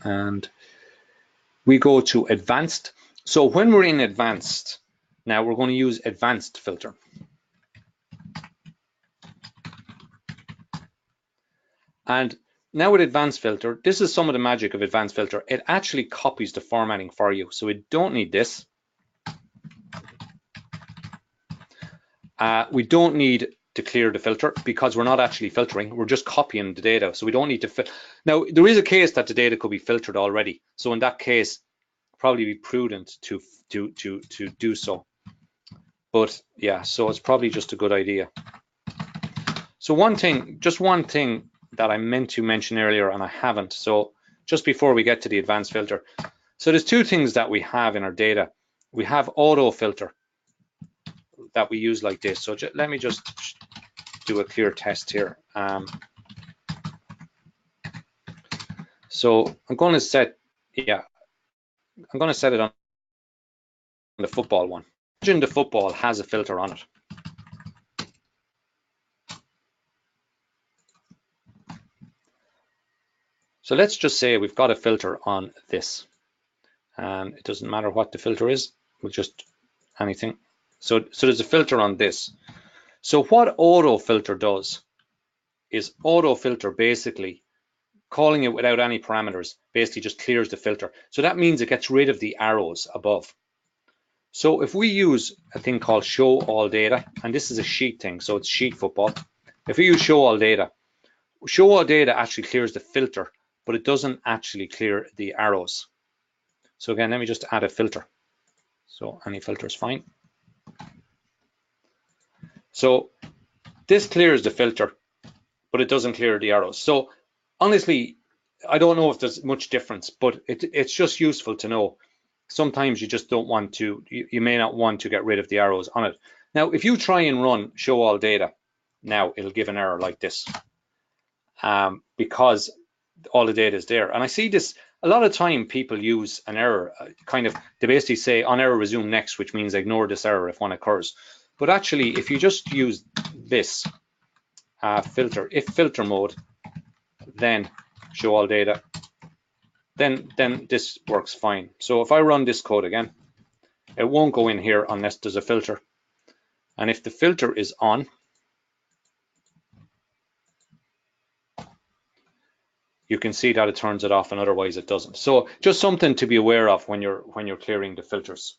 and we go to advanced. So when we're in advanced, now we're going to use advanced filter. And now with advanced filter, this is some of the magic of advanced filter. It actually copies the formatting for you. So we don't need this. We don't need to clear the filter because we're not actually filtering. We're just copying the data. So we don't need to Now, there is a case that the data could be filtered already. So in that case, probably be prudent to do so. But yeah, so it's probably just a good idea. So just one thing that I meant to mention earlier and I haven't. So just before we get to the advanced filter. So there's two things that we have in our data. We have auto filter that we use like this. So let me just do a clear test here. So I'm going to set, I'm going to set it on the football one. Imagine the football has a filter on it. So let's just say we've got a filter on this, and it doesn't matter what the filter is, we'll just anything. So there's a filter on this. So what auto filter does is auto filter basically, calling it without any parameters, basically just clears the filter. So that means it gets rid of the arrows above. So if we use a thing called show all data, and this is a sheet thing, so it's sheet football. If we use show all data actually clears the filter, but it doesn't actually clear the arrows. So again, let me just add a filter. So any filter is fine. So this clears the filter, but it doesn't clear the arrows. So honestly, I don't know if there's much difference, but it's just useful to know. Sometimes you just don't want to, you may not want to get rid of the arrows on it. Now, if you try and run show all data, now it'll give an error like this because all the data is there. And I see this a lot of time. People use an error they basically say on error resume next, which means ignore this error if one occurs. But actually, if you just use this filter, if filter mode, then show all data, then this works fine. So if I run this code again, it won't go in here unless there's a filter. And if the filter is on, you can see that it turns it off, and otherwise it doesn't. So just something to be aware of when you're clearing the filters.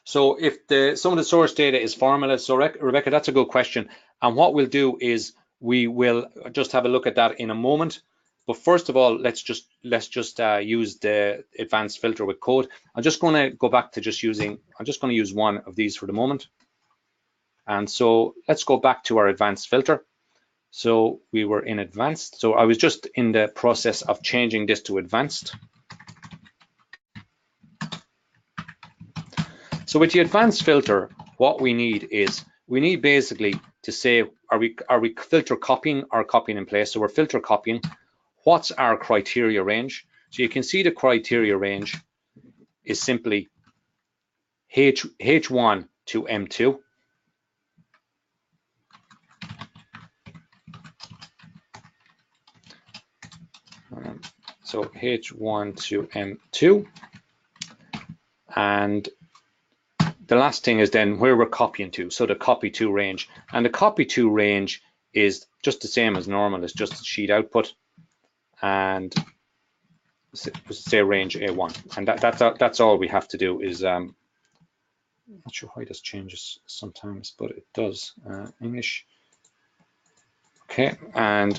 So if some of the source data is formula, so Rebecca, that's a good question. And what we'll do is we will just have a look at that in a moment. But first of all, let's just use the advanced filter with code. I'm just going to go back to I'm just going to use one of these for the moment. And so let's go back to our advanced filter. So we were in advanced. So I was just in the process of changing this to advanced. So with the advanced filter, what we need is, we need basically to say, are we filter copying or copying in place? So we're filter copying. What's our criteria range? So you can see the criteria range is simply H1 to M2. So H1 to M2. And the last thing is then where we're copying to, so the copy to range. And the copy to range is just the same as normal, it's just sheet output. And say range A1. And that's all we have to do is, I'm not sure why this changes sometimes, but it does. English. Okay, and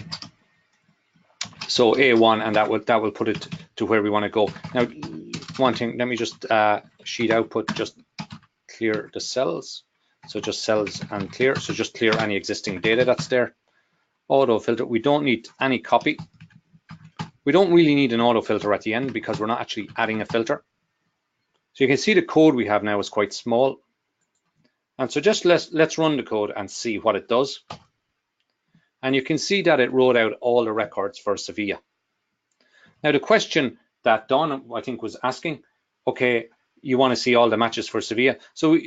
so A1, and that will put it to where we want to go. Now, one thing, let me just sheet output, just clear the cells. So just cells and clear. So just clear any existing data that's there. Auto filter, we don't need any copy. We don't really need an auto filter at the end because we're not actually adding a filter. So you can see the code we have now is quite small. And so just let's run the code and see what it does. And you can see that it wrote out all the records for Sevilla. Now the question that Don, I think, was asking, okay, you want to see all the matches for Sevilla. So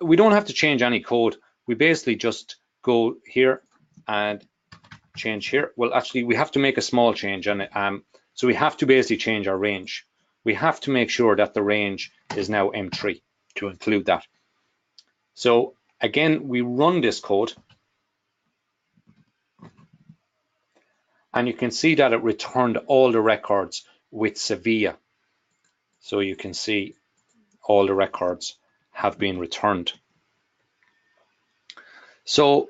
we don't have to change any code. We basically just go here and change here. Well, actually, we have to make a small change. And so we have to basically change our range. We have to make sure that the range is now M3 to include that. So again, we run this code. And you can see that it returned all the records with Sevilla. So you can see all the records have been returned. So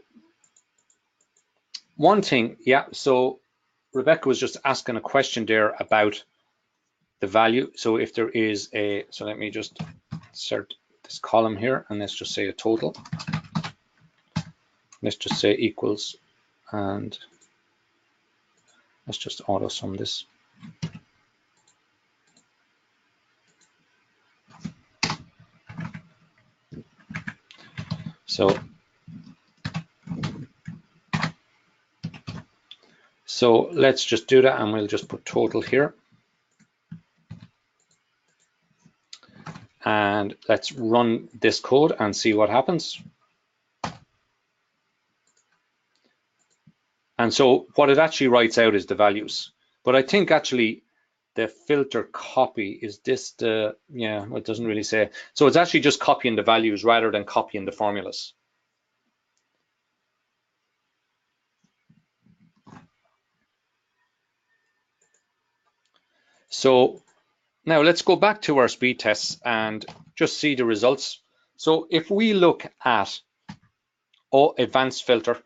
one thing, yeah, so Rebecca was just asking a question there about the value. So if there is a, so let me just insert this column here and let's just say a total. Let's just say equals, and let's just auto sum this. So let's just do that, and we'll just put total here. And let's run this code and see what happens. And so what it actually writes out is the values. But I think actually the filter copy, is this the, yeah, well, it doesn't really say. So it's actually just copying the values rather than copying the formulas. So now let's go back to our speed tests and just see the results. So if we look at advanced filter,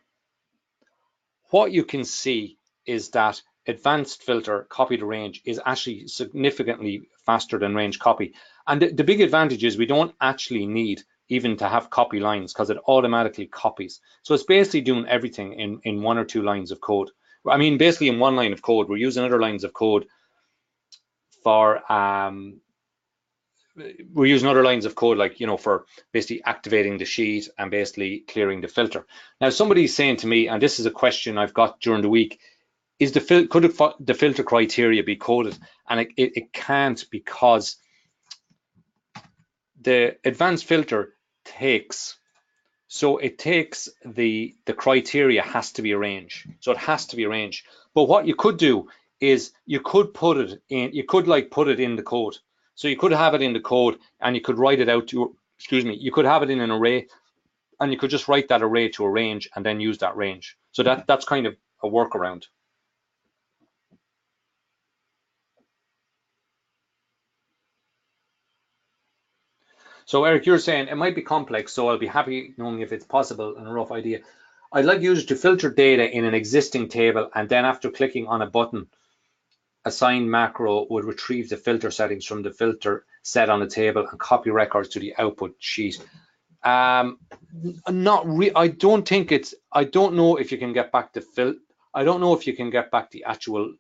what you can see is that advanced filter copy to range is actually significantly faster than range copy. And the big advantage is we don't actually need even to have copy lines because it automatically copies. So it's basically doing everything in one or two lines of code. I mean, basically in one line of code. We're using other lines of code for we're using other lines of code, like, you know, for basically activating the sheet and basically clearing the filter. Now, somebody's saying to me, and this is a question I've got during the week, is could the filter criteria be coded? And it can't, because the advanced filter takes, so it takes the criteria has to be a range. So it has to be a range. But what you could do is you could put it in, you could like put it in the code. So you could have it in the code and you could write it out to, excuse me, you could have it in an array and you could just write that array to a range and then use that range. So that's kind of a workaround. So Eric, you're saying it might be complex, so I'll be happy knowing if it's possible and a rough idea. I'd like users to filter data in an existing table, and then after clicking on a button, assign macro would retrieve the filter settings from the filter set on the table and copy records to the output sheet. I don't think it's. I don't know if you can get back the I don't know if you can get back the actual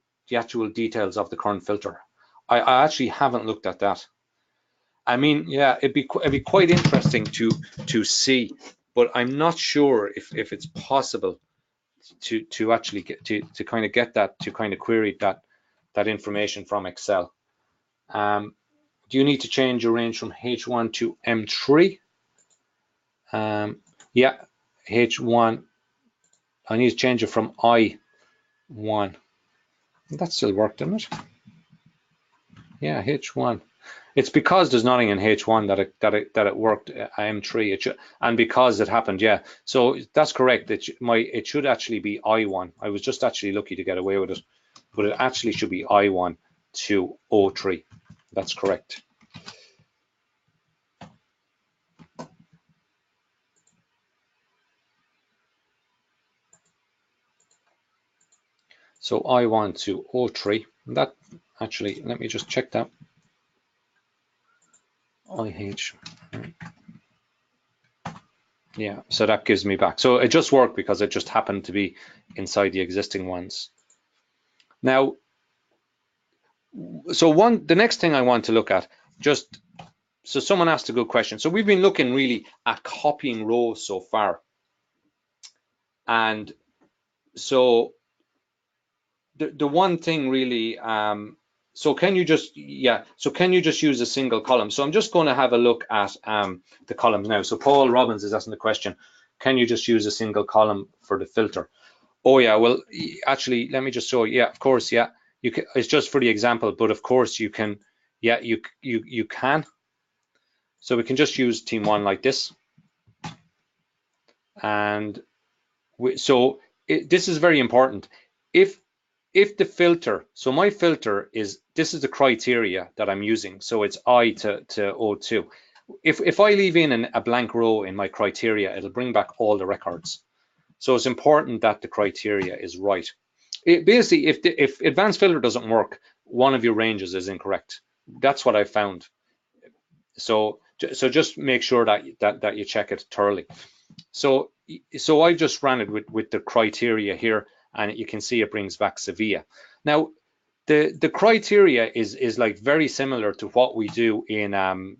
details of the current filter. I actually haven't looked at that. I mean, yeah, it'd be quite interesting to see, but I'm not sure if it's possible to actually get to kind of get that, to kind of query that information from Excel. Do you need to change your range from H1 to M3? Yeah, H1. I need to change it from I1. That still worked, didn't it? Yeah, H1. It's because there's nothing in H1 that it worked M3. It should, and because it happened, yeah. So that's correct. It should actually be I1. I was just actually lucky to get away with it, but it actually should be I1 to O3. That's correct. So I1 to O3. That actually, let me just check that. IH. Yeah, so that gives me back. So it just worked because it just happened to be inside the existing ones. Now, so the next thing I want to look at, so someone asked a good question. So we've been looking really at copying rows so far. And so the one thing really, so can you just use a single column? So I'm just going to have a look at the columns now. So Paul Robbins is asking the question, can you just use a single column for the filter? Oh yeah, well, actually, let me just show you. Yeah, of course, yeah. You can, it's just for the example, but of course you can, yeah, you can. So we can just use team one like this. And this is very important. If the filter, so my filter is, this is the criteria that I'm using. So it's I to O2. If I leave in a blank row in my criteria, it'll bring back all the records. So it's important that the criteria is right. Basically, if advanced filter doesn't work, one of your ranges is incorrect. That's what I found. So just make sure that you check it thoroughly. So I just ran it with the criteria here, and you can see it brings back Sevilla. Now, the criteria is like very similar to what we do in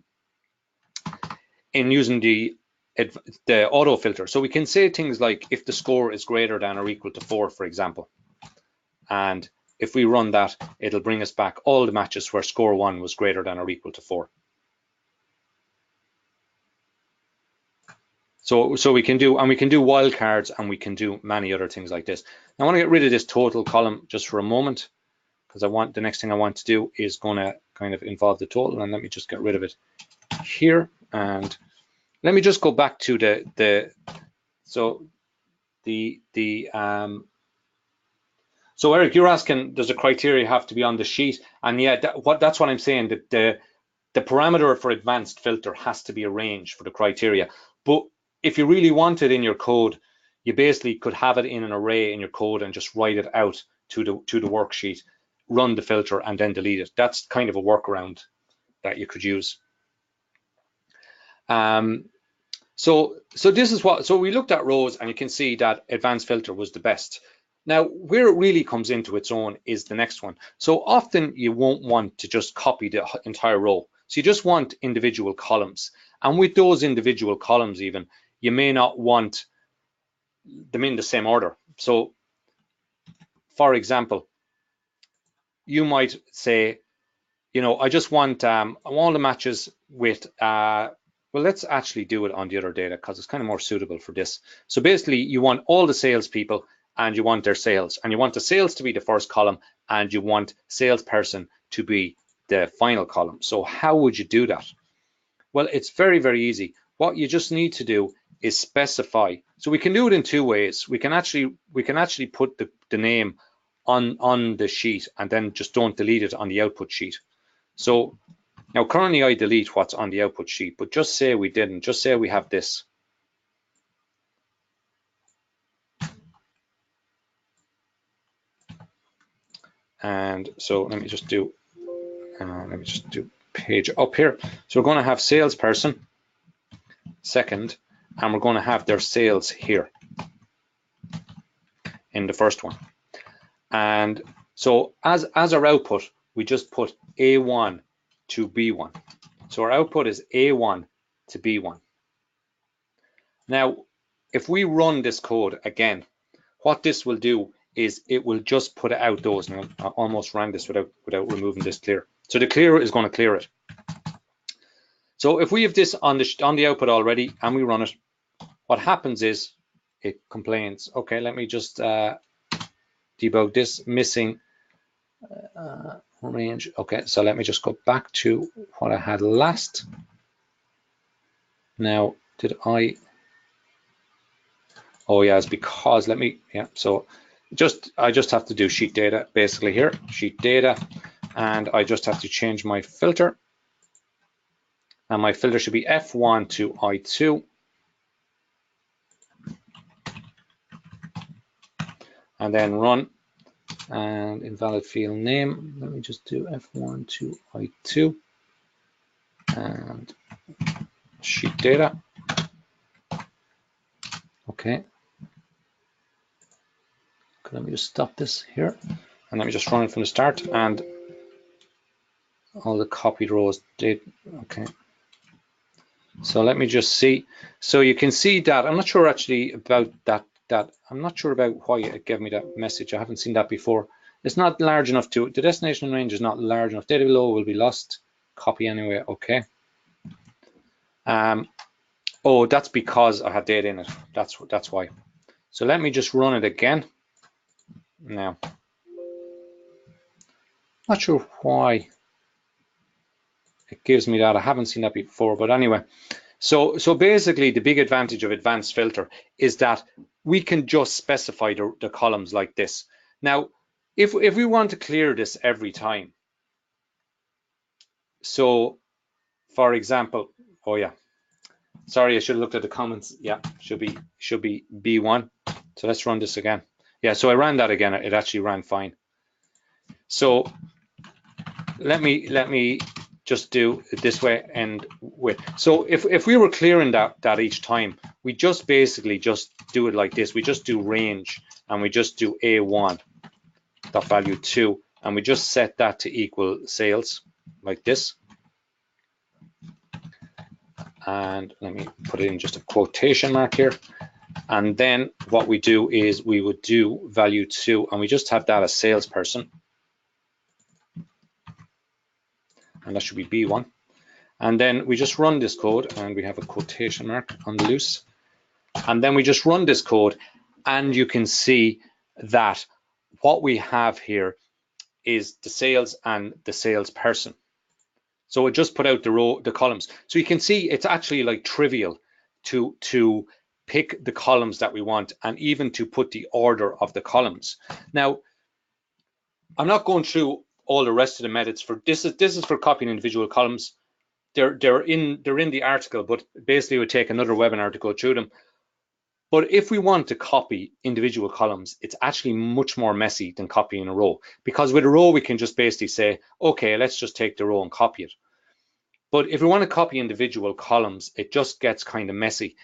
using the AutoFilter. So we can say things like if the score is greater than or equal to 4, for example, and if we run that, it'll bring us back all the matches where score 1 was greater than or equal to 4. So we can do wildcards, and we can do many other things like this. Now I want to get rid of this total column just for a moment, because the next thing I want to do is going to kind of involve the total, and let me just get rid of it here. And let me just go back to so Eric, you're asking, does the criteria have to be on the sheet? And yeah, that's what I'm saying, that the parameter for advanced filter has to be a range for the criteria. But if you really want it in your code, you basically could have it in an array in your code and just write it out to the worksheet, run the filter, and then delete it. That's kind of a workaround that you could use. So this is so we looked at rows, and you can see that advanced filter was the best. Now, where it really comes into its own is the next one. So often you won't want to just copy the entire row. So you just want individual columns. And with those individual columns even, you may not want them in the same order. So for example, you might say, I just want all the matches with, well, let's actually do it on the other data because it's kind of more suitable for this. So basically you want all the salespeople, and you want their sales, and you want the sales to be the first column, and you want salesperson to be the final column. So how would you do that? Well, it's very, very easy. What you just need to do is specify. So we can do it in two ways. We can actually put the name on the sheet, and then just don't delete it on the output sheet. So now currently I delete what's on the output sheet, but just say we didn't, just say we have this. And so let me just do page up here. So we're going to have salesperson second, and we're going to have their sales here in the first one. And so as our output, we just put A1 to B1. So our output is A1 to B1. Now, if we run this code again, what this will do is it will just put out those. Now, I almost ran this without removing this clear. So the clear is going to clear it. So if we have this on the output already and we run it, what happens is it complains. Okay, let me just debug this missing range. Okay, so let me just go back to what I had last. Now, oh yeah, it's because so I just have to do sheet data basically here, sheet data, and I just have to change my filter, and my filter should be F1 to I2, and then run, and invalid field name, let me just do F1 to I2 and sheet data. Okay, let me just stop this here, and let me just run it from the start, and all the copied rows did. Okay, so let me just see. So you can see that I'm not sure actually about that I'm not sure about why it gave me that message. I haven't seen that before. It's not large enough the destination range is not large enough. Data below will be lost. Copy anyway. Okay. Oh, that's because I had data in it. That's why. So let me just run it again. Now, not sure why it gives me that. I haven't seen that before, but anyway. So basically the big advantage of advanced filter is that we can just specify the columns like this. Now, if we want to clear this every time, so for example, oh yeah, sorry, I should have looked at the comments. Yeah, should be B1. So let's run this again. Yeah, so I ran that again. It actually ran fine. So let me just do it this way and with. So if we were clearing that each time, we just basically just do it like this. We just do range, and we just do A1 dot value 2, and we just set that to equal sales like this. And let me put it in just a quotation mark here. And then what we do is we would do value 2, and we just have that as salesperson. And that should be B1. And then we just run this code, and we have a quotation mark on the loose. And then we just run this code, and you can see that what we have here is the sales and the salesperson. So it just put out the columns. So you can see it's actually like trivial to pick the columns that we want, and even to put the order of the columns. Now, I'm not going through all the rest of the methods for this. This is for copying individual columns. They're in the article, but basically it would take another webinar to go through them. But if we want to copy individual columns, it's actually much more messy than copying a row, because with a row we can just basically say, okay, let's just take the row and copy it. But if we want to copy individual columns, it just gets kind of messy.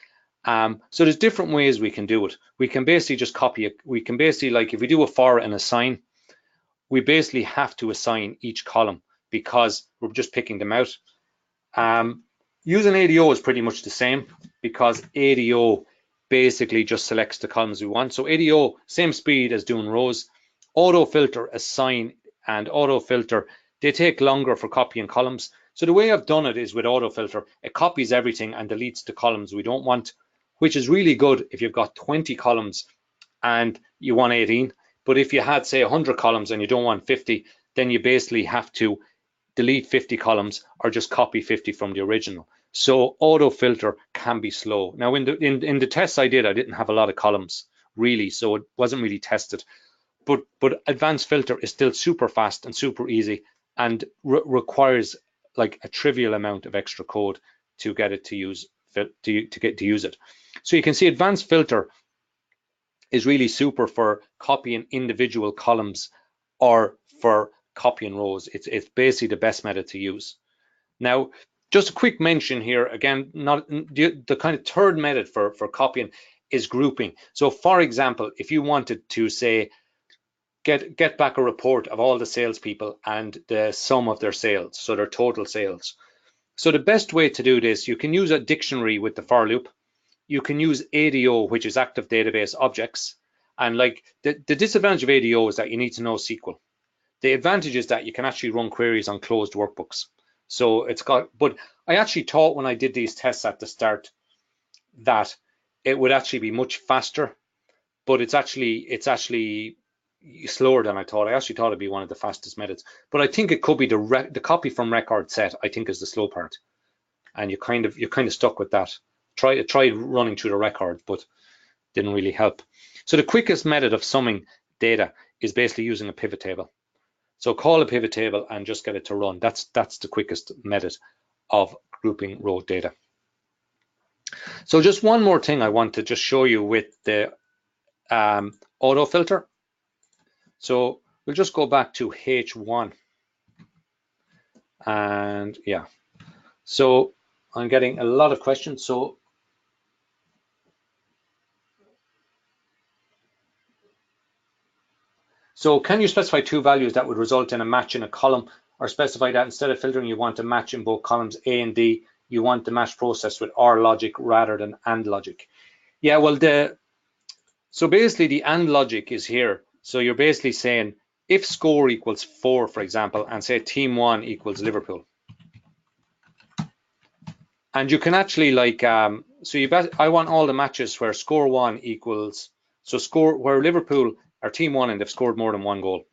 So there's different ways we can do it. We can basically just copy it. We can basically, like if we do a for and assign, we basically have to assign each column because we're just picking them out. Using ADO is pretty much the same, because ADO basically just selects the columns we want. So ADO, same speed as doing rows. AutoFilter, assign, and AutoFilter, they take longer for copying columns. So the way I've done it is with AutoFilter, it copies everything and deletes the columns we don't want, which is really good if you've got 20 columns and you want 18. But if you had, say, 100 columns and you don't want 50, then you basically have to delete 50 columns or just copy 50 from the original. So AutoFilter can be slow. Now, in the tests I didn't have a lot of columns really, so it wasn't really tested. But advanced filter is still super fast and super easy, and requires like a trivial amount of extra code to get it to use it. So you can see advanced filter is really super for copying individual columns or for copying rows. It's basically the best method to use. Now, just a quick mention here, again, not the kind of third method for copying is grouping. So for example, if you wanted to say, get back a report of all the salespeople and the sum of their sales, so their total sales. So the best way to do this, you can use a dictionary with the for loop. You can use ADO, which is active database objects. And like the disadvantage of ADO is that you need to know SQL. The advantage is that you can actually run queries on closed workbooks. So it's got, but I actually thought when I did these tests at the start that it would actually be much faster, but it's actually slower than I thought. I actually thought it'd be one of the fastest methods, but I think it could be the copy from record set, I think, is the slow part, and you're kind of stuck with that. Tried running through the record, but didn't really help. So the quickest method of summing data is basically using a pivot table. So call a pivot table and just get it to run. That's the quickest method of grouping row data. So just one more thing I want to just show you with the AutoFilter. So we'll just go back to H1. And yeah, so I'm getting a lot of questions. So can you specify two values that would result in a match in a column, or specify that instead of filtering, you want a match in both columns A and D, you want the match process with OR logic rather than AND logic? Yeah, well, so basically the AND logic is here. So you're basically saying if score equals 4, for example, and say team 1 equals Liverpool. And you can actually like, I want all the matches where score 1 equals, so score where Liverpool are team 1 and they've scored more than 1 goal.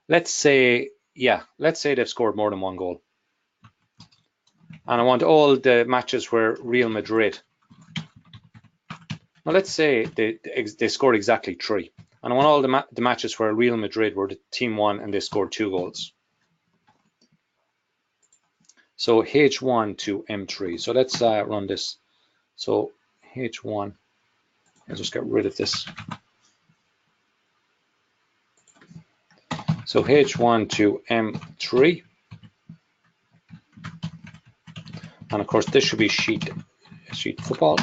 Let's say they've scored more than 1 goal. And I want all the matches where Real Madrid, well, let's say they scored exactly 3. And I want all the matches where Real Madrid were the team 1 and they scored 2 goals. So H1 to M3. So let's run this. So H1, I'll just get rid of this. So H1 to M3. And of course, this should be sheet football.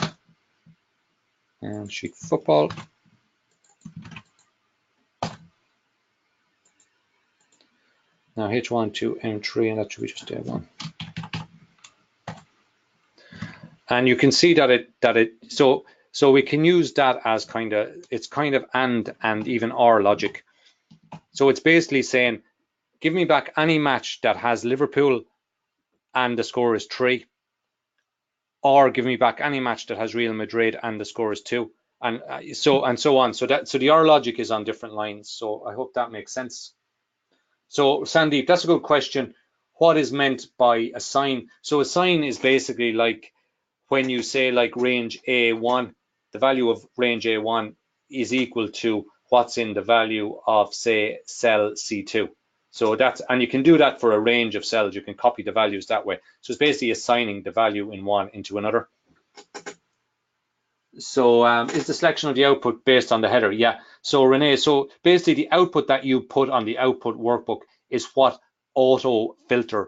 And sheet football. Now H1 to M3, and that should be just A1. And you can see so we can use that as it's kind of and even OR logic. So it's basically saying, give me back any match that has Liverpool and the score is 3, or give me back any match that has Real Madrid and the score is 2, and so on. So the OR logic is on different lines. So I hope that makes sense. So Sandeep, that's a good question. What is meant by assign? So assign is basically like when you say like range A1, the value of range A1 is equal to what's in the value of, say, cell C2. So and you can do that for a range of cells. You can copy the values that way. So it's basically assigning the value in one into another. So is the selection of the output based on the header? Yeah. So Renee, so basically the output that you put on the output workbook is what AutoFilter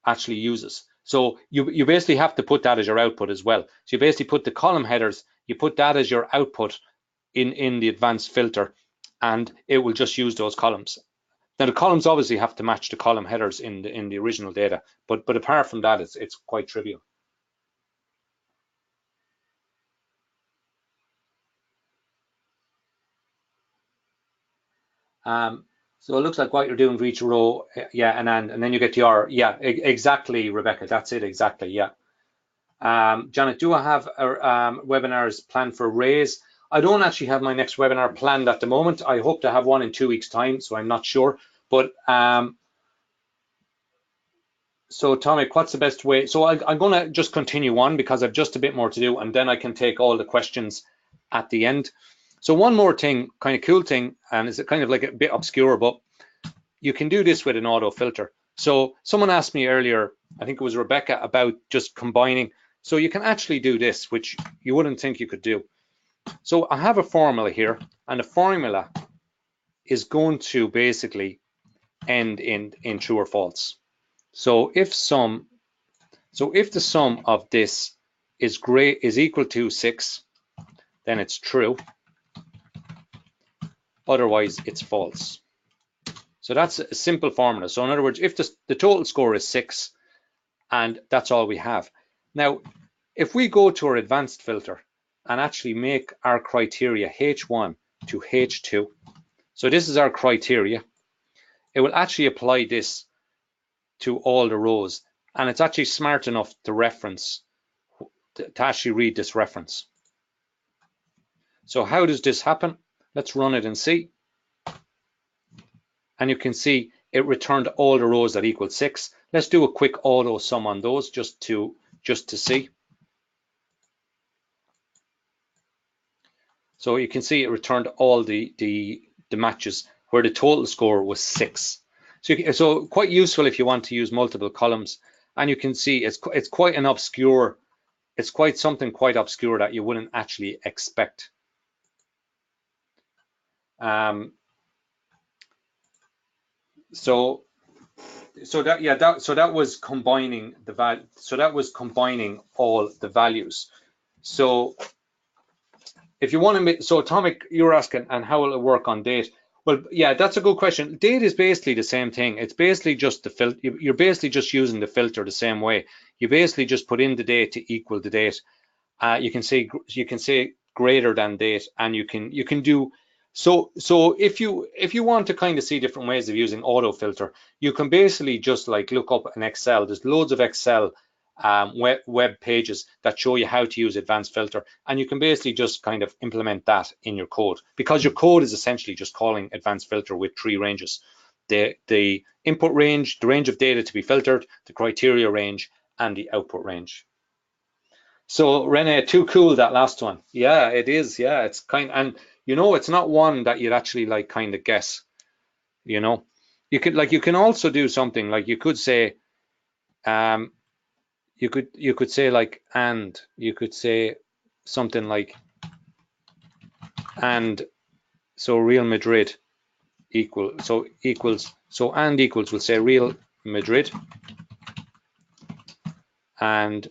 actually uses. So you basically have to put that as your output as well. So you basically put the column headers, you put that as your output in the advanced filter, and it will just use those columns. Now the columns obviously have to match the column headers in the original data, but apart from that, it's quite trivial. So it looks like what you're doing for each row, yeah, and then you get your, yeah, exactly, Rebecca, that's it, exactly, yeah. Janet, do I have webinars planned for Raise? I don't actually have my next webinar planned at the moment. I hope to have one in 2 weeks' time, so I'm not sure. But so Tomic, what's the best way? So I'm going to just continue on because I've just a bit more to do, and then I can take all the questions at the end. So one more thing, kind of cool thing, and it's kind of like a bit obscure, but you can do this with an auto filter. So someone asked me earlier, I think it was Rebecca, about just combining. So you can actually do this, which you wouldn't think you could do. So I have a formula here, and the formula is going to basically end in true or false. So if the sum of this is equal to 6, then it's true. Otherwise, it's false. So that's a simple formula. So in other words, if the total score is 6, and that's all we have. Now, if we go to our advanced filter and actually make our criteria H1 to H2, so this is our criteria, it will actually apply this to all the rows, and it's actually smart enough to reference, to actually read this reference. So how does this happen? Let's run it and see. And you can see it returned all the rows that equal 6. Let's do a quick auto sum on those just to see. So you can see it returned all the matches where the total score was 6. So quite useful if you want to use multiple columns. And you can see it's quite an obscure, it's quite something quite obscure that you wouldn't actually expect. So that was combining the value. So that was combining all the values. So if you want to make, so Atomic, you're asking, and how will it work on date? Well, yeah, that's a good question. Date is basically the same thing. It's basically just the filter. You're basically just using the filter the same way. You basically just put in the date to equal the date. You can say greater than date, and you can do. So if you want to kind of see different ways of using AutoFilter, you can basically just like look up an Excel. There's loads of Excel web pages that show you how to use advanced filter, and you can basically just kind of implement that in your code, because your code is essentially just calling advanced filter with 3 ranges: the input range, the range of data to be filtered, the criteria range, and the output range. So Rene, too cool, that last one. Yeah, it is. Yeah, it's and you know, it's not one that you'd actually like kind of guess. You know, you can also do something like you could say, you could say like, and you could say something like, and so Real Madrid equals, and equals, we'll say Real Madrid, and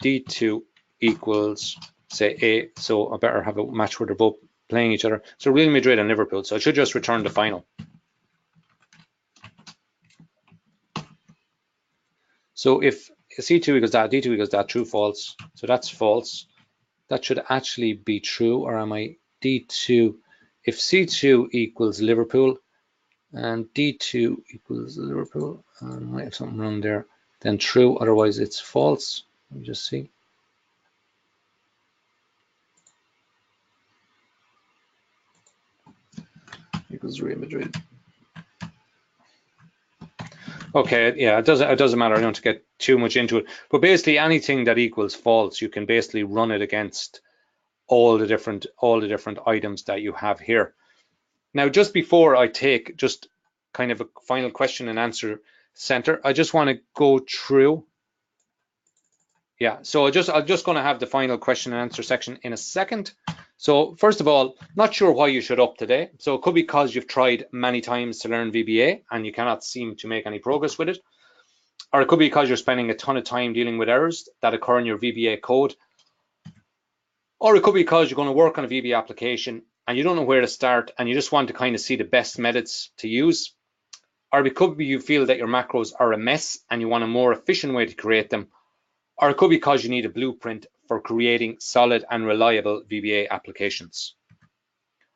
D2 equals, say A, so I better have a match where they're both playing each other. So Real Madrid and Liverpool. So I should just return the final. So if C2 equals that, D2 equals that, true, false. So that's false. That should actually be true, or am I D2? If C2 equals Liverpool and D2 equals Liverpool, I might have something wrong there, then true, otherwise it's false. Let me just see. Equals Real Madrid. Okay, yeah, it doesn't matter. I don't want to get too much into it, but basically anything that equals false, you can basically run it against all the different items that you have here. Now, just before I take just kind of a final question and answer center, I just want to go through. Yeah, so I'm just going to have the final question and answer section in a second. So first of all, not sure why you showed up today. So it could be because you've tried many times to learn VBA and you cannot seem to make any progress with it. Or it could be because you're spending a ton of time dealing with errors that occur in your VBA code. Or it could be because you're going to work on a VBA application and you don't know where to start and you just want to kind of see the best methods to use. Or it could be you feel that your macros are a mess and you want a more efficient way to create them. Or it could be because you need a blueprint for creating solid and reliable VBA applications.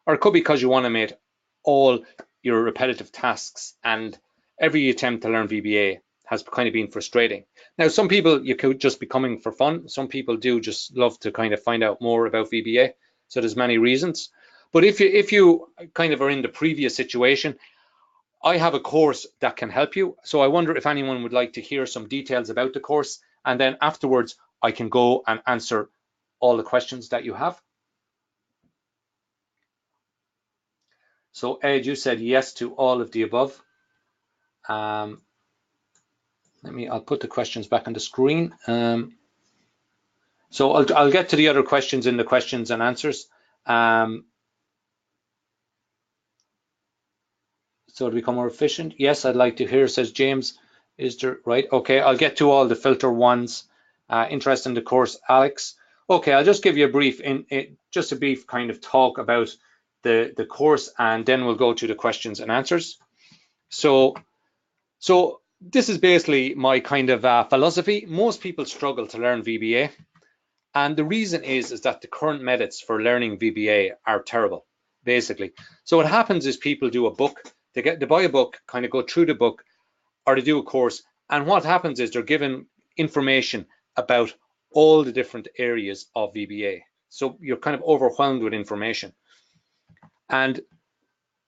Or it could be because you want to make all your repetitive tasks, and every attempt to learn VBA has kind of been frustrating. Now, some people, you could just be coming for fun. Some people do just love to kind of find out more about VBA. So there's many reasons. But if you kind of are in the previous situation, I have a course that can help you. So I wonder if anyone would like to hear some details about the course, and then afterwards I can go and answer all the questions that you have. So Ed, you said yes to all of the above. I'll put the questions back on the screen. So I'll get to the other questions in the questions and answers. So to become more efficient, yes, I'd like to hear, says James. Is there, right? Okay, I'll get to all the filter ones. Interest in the course, Alex. Okay, I'll just give you a brief, just a brief kind of talk about the course, and then we'll go to the questions and answers. So this is basically my kind of philosophy. Most people struggle to learn VBA, and the reason is that the current methods for learning VBA are terrible, basically. So what happens is people do a book, they buy a book, kind of go through the book, or they do a course, and what happens is they're given information about all the different areas of VBA. So you're kind of overwhelmed with information. And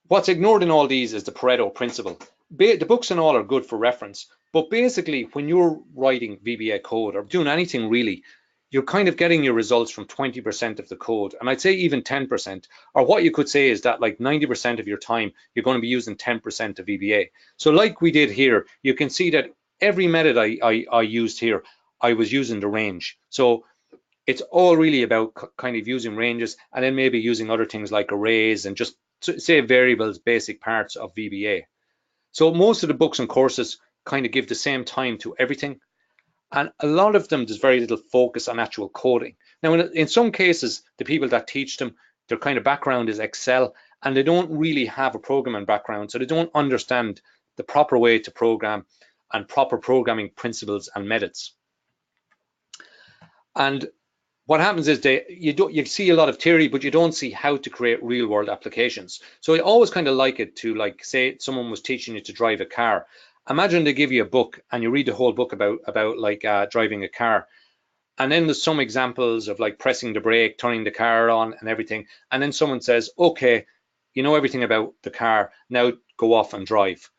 what's ignored in all these is the Pareto principle. The books and all are good for reference, but basically when you're writing VBA code or doing anything really, you're kind of getting your results from 20% of the code, and I'd say even 10%, or what you could say is that like 90% of your time, you're going to be using 10% of VBA. So like we did here, you can see that every method I used here, I was using the range. So it's all really about kind of using ranges, and then maybe using other things like arrays and just say variables, basic parts of VBA. So most of the books and courses kind of give the same time to everything. And a lot of them, there's very little focus on actual coding. Now, in some cases, the people that teach them, their kind of background is Excel, and they don't really have a programming background, so they don't understand the proper way to program and proper programming principles and methods. And what happens is you see a lot of theory, but you don't see how to create real world applications. So I always kind of like it to, like, say someone was teaching you to drive a car. Imagine they give you a book and you read the whole book about like driving a car, and then there's some examples of like pressing the brake, turning the car on and everything, and then someone says, okay, you know everything about the car, now go off and drive.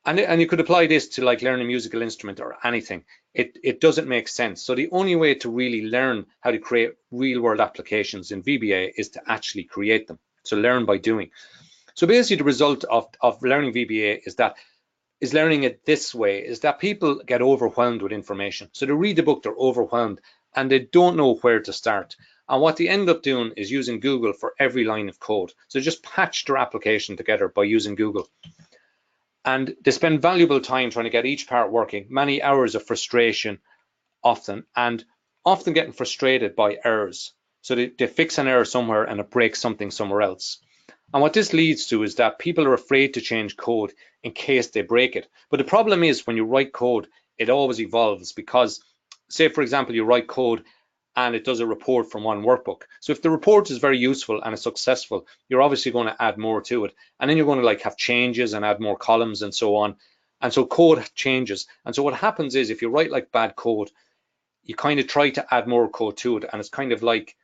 And you could apply this to like learn a musical instrument or anything. It doesn't make sense. So the only way to really learn how to create real world applications in VBA is to actually create them. So learn by doing. So basically the result of learning VBA is learning it this way, is that people get overwhelmed with information. So they read the book, they're overwhelmed, and they don't know where to start. And what they end up doing is using Google for every line of code. So just patch their application together by using Google. And they spend valuable time trying to get each part working, many hours of frustration often, and often getting frustrated by errors. So they fix an error somewhere and it breaks something somewhere else. And what this leads to is that people are afraid to change code in case they break it. But the problem is when you write code, it always evolves, because say, for example, you write code and it does a report from one workbook. So if the report is very useful and it's successful, you're obviously going to add more to it. And then you're going to like have changes and add more columns and so on. And so code changes. And so what happens is if you write like bad code, you kind of try to add more code to it. And it's kind of like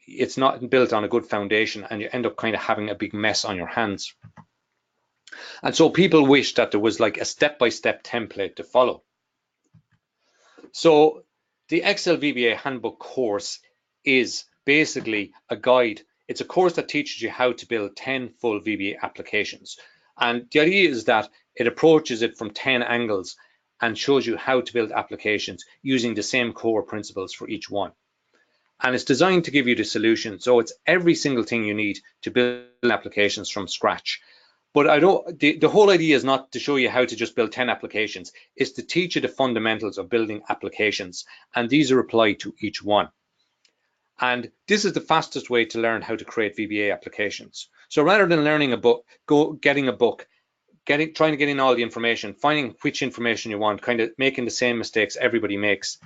it's not built on a good foundation, and you end up kind of having a big mess on your hands. And so people wish that there was like a step-by-step template to follow. So the Excel VBA Handbook course is basically a guide. It's a course that teaches you how to build 10 full VBA applications. And the idea is that it approaches it from 10 angles and shows you how to build applications using the same core principles for each one. And it's designed to give you the solution. So it's every single thing you need to build applications from scratch. But the whole idea is not to show you how to just build 10 applications. It's to teach you the fundamentals of building applications. And these are applied to each one. And this is the fastest way to learn how to create VBA applications. So rather than learning a book, getting a book, trying to get in all the information, finding which information you want, kind of making the same mistakes everybody makes,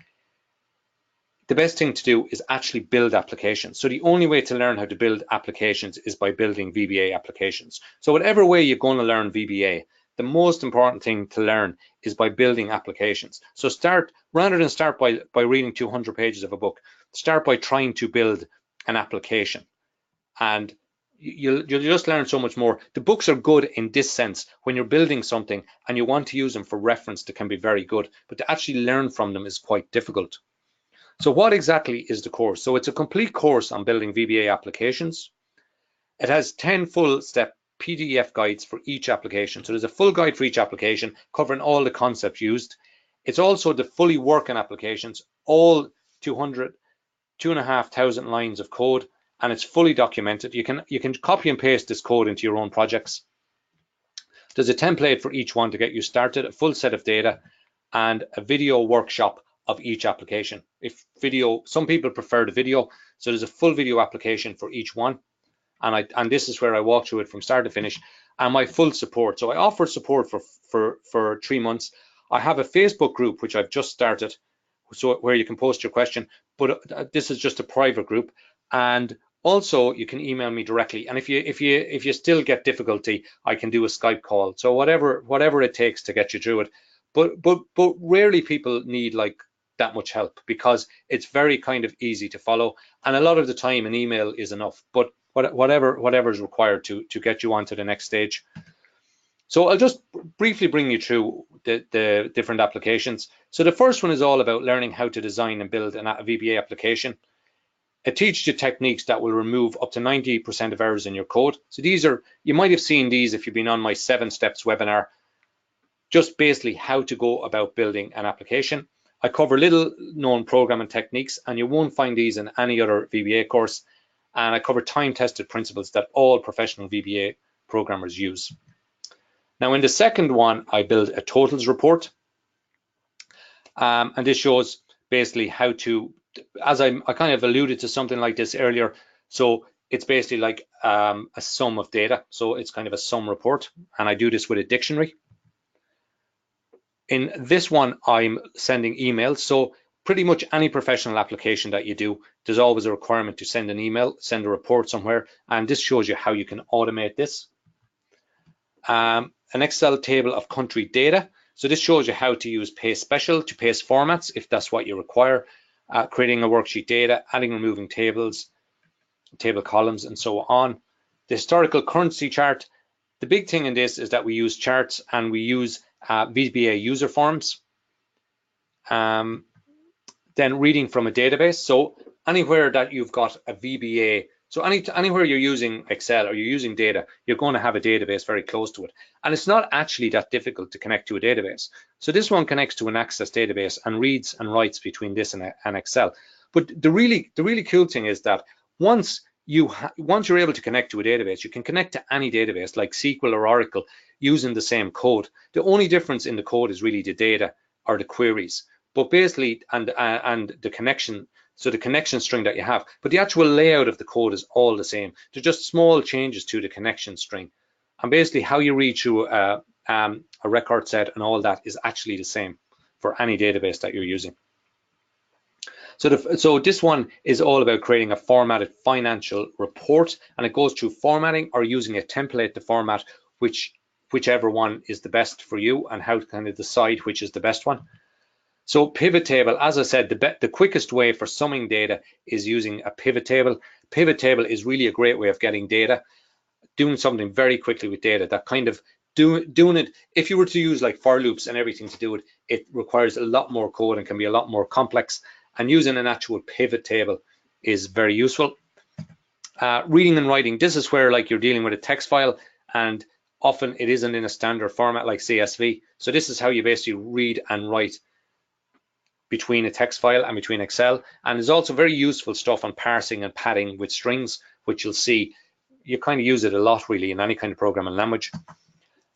the best thing to do is actually build applications. So the only way to learn how to build applications is by building VBA applications. So whatever way you're going to learn VBA, the most important thing to learn is by building applications. So rather than start by reading 200 pages of a book, start by trying to build an application. And you'll just learn so much more. The books are good in this sense. When you're building something and you want to use them for reference, they can be very good, but to actually learn from them is quite difficult. So what exactly is the course? So it's a complete course on building VBA applications. It has 10 full step PDF guides for each application. So there's a full guide for each application covering all the concepts used. It's also the fully working applications, all 2,500 lines of code, and it's fully documented. You can copy and paste this code into your own projects. There's a template for each one to get you started, a full set of data, and a video workshop of each application. Some people prefer the video, so there's a full video application for each one. And this is where I walk through it from start to finish, and my full support. So I offer support for 3 months. I have a Facebook group which I've just started, so where you can post your question, but this is just a private group. And also you can email me directly, and if you still get difficulty, I can do a Skype call. So whatever it takes to get you through it. But rarely people need like that much help, because it's very kind of easy to follow, and a lot of the time an email is enough. But whatever is required to get you on to the next stage. So I'll just briefly bring you through the different applications. So the first one is all about learning how to design and build a VBA application. It teaches you techniques that will remove up to 90% of errors in your code. So you might have seen these if you've been on my 7 steps webinar, just basically how to go about building an application. I cover little known programming techniques, and you won't find these in any other VBA course. And I cover time-tested principles that all professional VBA programmers use. Now, in the second one, I build a totals report. And this shows basically how to, as I kind of alluded to something like this earlier. So it's basically like a sum of data. So it's kind of a sum report. And I do this with a dictionary. In this one, I'm sending emails. So pretty much any professional application that you do, there's always a requirement to send an email, send a report somewhere, and this shows you how you can automate this. An Excel table of country data. So this shows you how to use paste special to paste formats if that's what you require, creating a worksheet data, adding and removing tables, table columns, and so on. The historical currency chart. The big thing in this is that we use charts and we use VBA user forms. Then reading from a database. So anywhere that you've got a VBA, so anywhere you're using Excel or you're using data, you're going to have a database very close to it. And it's not actually that difficult to connect to a database. So this one connects to an Access database and reads and writes between this and Excel. But the really cool thing is that once you're able to connect to a database, you can connect to any database like SQL or Oracle using the same code. The only difference in the code is really the data or the queries. But basically, and the connection, so the connection string that you have, but the actual layout of the code is all the same. There's just small changes to the connection string. And basically how you read through a record set and all that is actually the same for any database that you're using. So this one is all about creating a formatted financial report, and it goes through formatting or using a template to format whichever one is the best for you, and how to kind of decide which is the best one. So pivot table, as I said, the quickest way for summing data is using a pivot table. Pivot table is really a great way of getting data, doing something very quickly with data. That kind of doing it, if you were to use like for loops and everything to do it, it requires a lot more code and can be a lot more complex. And using an actual pivot table is very useful. Reading and writing, this is where like you're dealing with a text file, and often it isn't in a standard format like CSV. So this is how you basically read and write between a text file and between Excel. And there's also very useful stuff on parsing and padding with strings, which you'll see you kind of use it a lot really in any kind of programming language.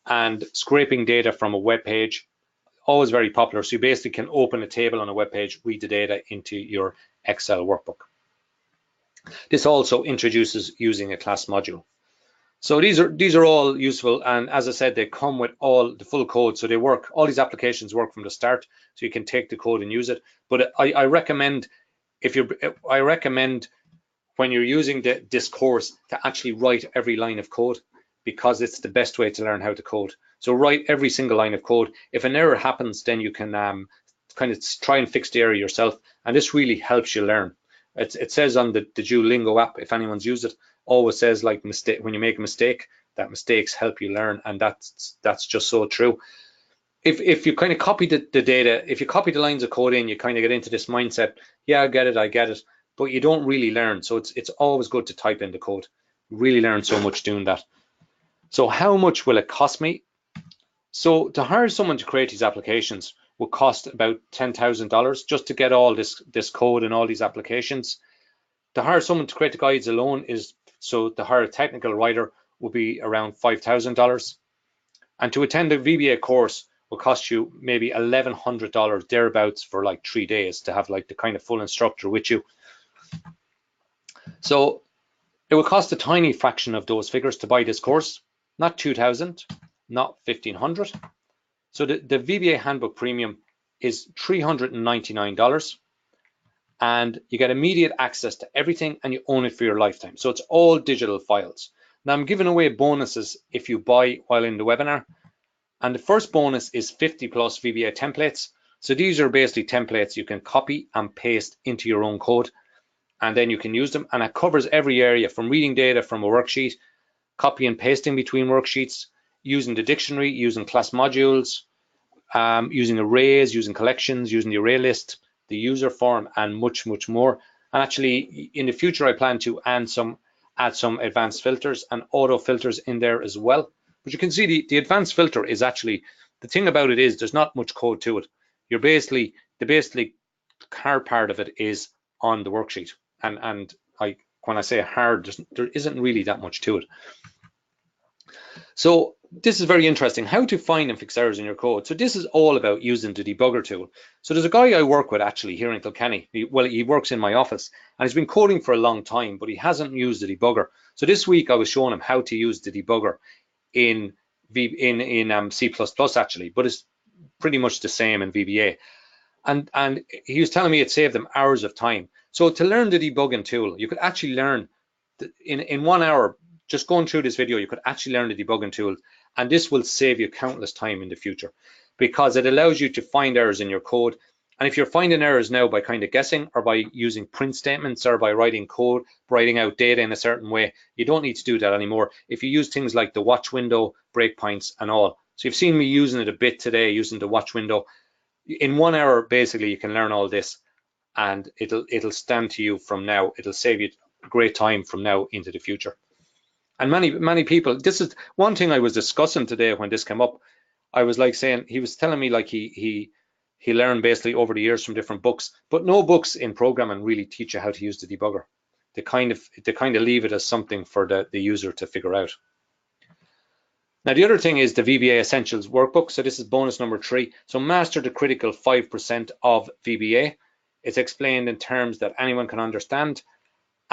And scraping data from a web page, always very popular. So you basically can open a table on a web page, read the data into your Excel workbook. This also introduces using a class module. So these are all useful, and as I said, they come with all the full code, so they work. All these applications work from the start, so you can take the code and use it. But I recommend when you're using this course to actually write every line of code, because it's the best way to learn how to code. So write every single line of code. If an error happens, then you can kind of try and fix the error yourself, and this really helps you learn. It says on the Duolingo app, if anyone's used it, always says like when you make a mistake, that mistakes help you learn, and that's just so true. If you kind of copy the data, if you copy the lines of code in, you kind of get into this mindset, yeah, I get it, but you don't really learn. So it's always good to type in the code. You really learn so much doing that. So how much will it cost me? So to hire someone to create these applications will cost about $10,000 just to get all this code and all these applications. To hire someone to create the guides alone to hire a technical writer will be around $5,000. And to attend a VBA course will cost you maybe $1,100 thereabouts for like 3 days to have like the kind of full instructor with you. So it will cost a tiny fraction of those figures to buy this course, not 2,000, not 1,500. So the VBA Handbook Premium is $399, and you get immediate access to everything, and you own it for your lifetime. So it's all digital files. Now I'm giving away bonuses if you buy while in the webinar. And the first bonus is 50 plus VBA templates. So these are basically templates you can copy and paste into your own code, and then you can use them. And it covers every area from reading data from a worksheet, copy and pasting between worksheets, using the dictionary, using class modules, using arrays, using collections, using the array list, the user form, and much, much more. And actually, in the future, I plan to add some advanced filters and auto filters in there as well. But you can see the advanced filter is actually, the thing about it is there's not much code to it. The basically hard part of it is on the worksheet. And when I say hard, there isn't really that much to it. So this is very interesting, how to find and fix errors in your code. So this is all about using the debugger tool. So there's a guy I work with actually here in Kilkenny. He works in my office, and he's been coding for a long time, but he hasn't used the debugger. So this week I was showing him how to use the debugger in C++ actually, but it's pretty much the same in VBA. And he was telling me it saved him hours of time. So to learn the debugging tool, you could actually learn in 1 hour. Just going through this video, you could actually learn the debugging tool, and this will save you countless time in the future because it allows you to find errors in your code. And if you're finding errors now by kind of guessing or by using print statements or by writing code, writing out data in a certain way, you don't need to do that anymore. If you use things like the watch window, breakpoints, and all. So you've seen me using it a bit today, using the watch window. In 1 hour, basically, you can learn all this, and it'll stand to you from now. It'll save you great time from now into the future. And many people, this is one thing I was discussing today when this came up. I was like saying, he was telling me like he learned basically over the years from different books, but no books in programming really teach you how to use the debugger. They kind of leave it as something for the user to figure out. Now the other thing is the VBA Essentials Workbook. So this is bonus number 3. So master the critical 5% of VBA. It's explained in terms that anyone can understand.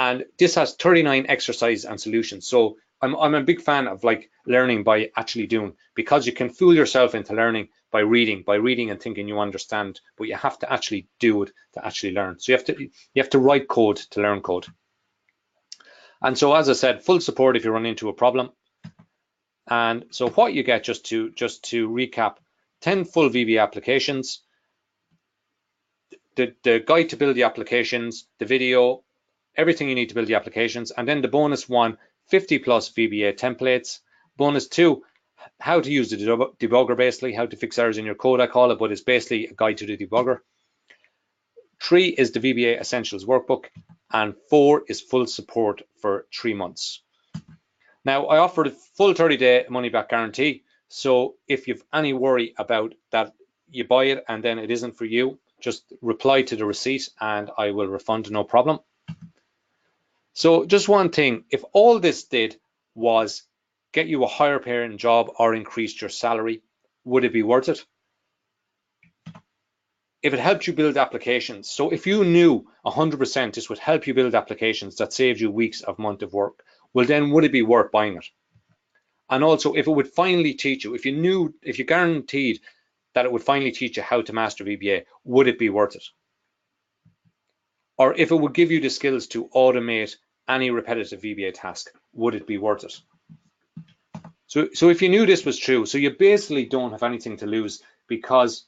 And this has 39 exercises and solutions. So I'm a big fan of like learning by actually doing, because you can fool yourself into learning by reading and thinking you understand, but you have to actually do it to actually learn. So you have to write code to learn code. And so, as I said, full support if you run into a problem. And so what you get, just to recap, 10 full VBA applications, the guide to build the applications, the video, everything you need to build the applications. And then the bonus 1, 50 plus VBA templates. Bonus 2, how to use the debugger, basically how to fix errors in your code, I call it, but it's basically a guide to the debugger. 3 is the VBA Essentials Workbook, and 4 is full support for 3 months. Now I offer the full 30-day money back guarantee. So if you've any worry about that, you buy it and then it isn't for you, just reply to the receipt and I will refund, no problem. So just one thing, if all this did was get you a higher paying job or increased your salary, would it be worth it? If it helped you build applications, so if you knew 100% this would help you build applications that saved you weeks of month of work, well then would it be worth buying it? And also if it would finally teach you, if you guaranteed that it would finally teach you how to master VBA, would it be worth it? Or if it would give you the skills to automate any repetitive VBA task, would it be worth it? So if you knew this was true, so you basically don't have anything to lose, because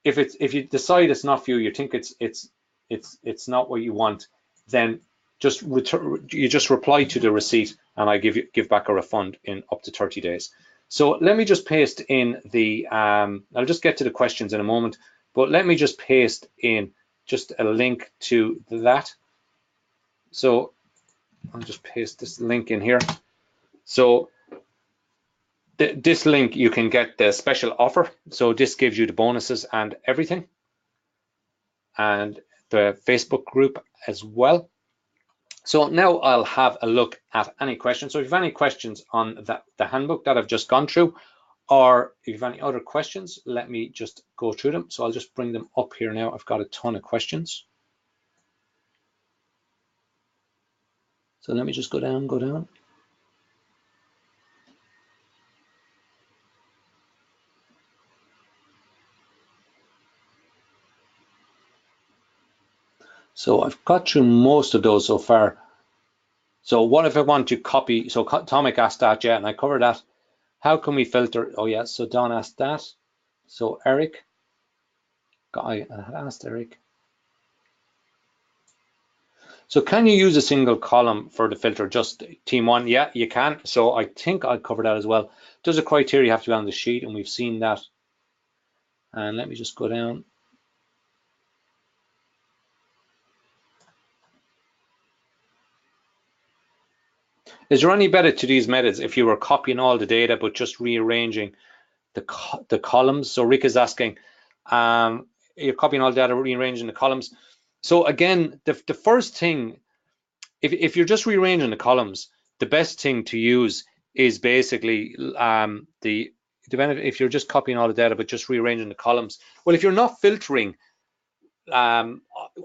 if you decide it's not for you, you think it's not what you want, then you just reply to the receipt and I give back a refund in up to 30 days. So let me just paste in the I'll just get to the questions in a moment, but let me just paste in just a link to that. So I'll just paste this link in here. So this link, you can get the special offer. So this gives you the bonuses and everything, and the Facebook group as well. So now I'll have a look at any questions. So if you have any questions on the handbook that I've just gone through, or if you have any other questions, let me just go through them. So I'll just bring them up here now. I've got a ton of questions. So let me just go down, go down. So I've got through most of those so far. So what if I want to copy? So Tomic asked that, yeah, and I covered that. How can we filter? Oh yeah, so Don asked that. So Eric, I asked Eric. So can you use a single column for the filter, just team one? Yeah, you can. So I think I covered that as well. Does a criteria have to be on the sheet? And we've seen that. And let me just go down. Is there any benefit to these methods if you were copying all the data but just rearranging the columns? So Rick is asking, you're copying all the data, rearranging the columns. So again, the first thing, if you're just rearranging the columns, the best thing to use is basically the benefit if you're just copying all the data but just rearranging the columns. Well, if you're not filtering,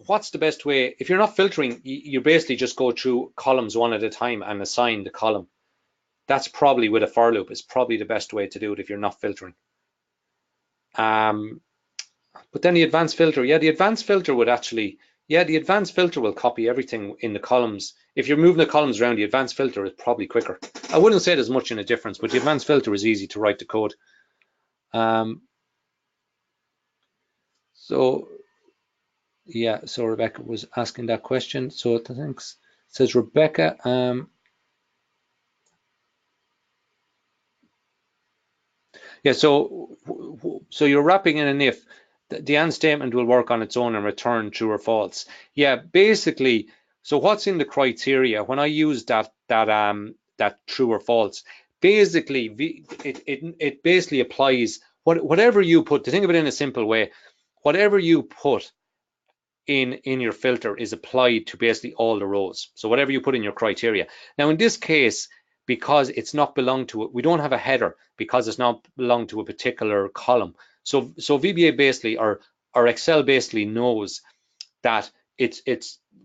what's the best way? If you're not filtering, you basically just go through columns one at a time and assign the column. That's probably with a for loop. It's probably the best way to do it if you're not filtering. But then the advanced filter, yeah, the advanced filter would actually, yeah, the advanced filter will copy everything in the columns. If you're moving the columns around, the advanced filter is probably quicker. I wouldn't say there's much in a difference, but the advanced filter is easy to write the code. So yeah, so Rebecca was asking that question. So thanks. Says Rebecca. Yeah, so you're wrapping in an if. The AND statement will work on its own and return true or false. Yeah, basically. So what's in the criteria? When I use that true or false, basically it basically applies whatever you put. To think of it in a simple way, whatever you put in your filter is applied to basically all the rows. So whatever you put in your criteria. Now in this case, because it's not belong to it, we don't have a header because it's not belong to a particular column. So VBA basically or Excel basically knows that it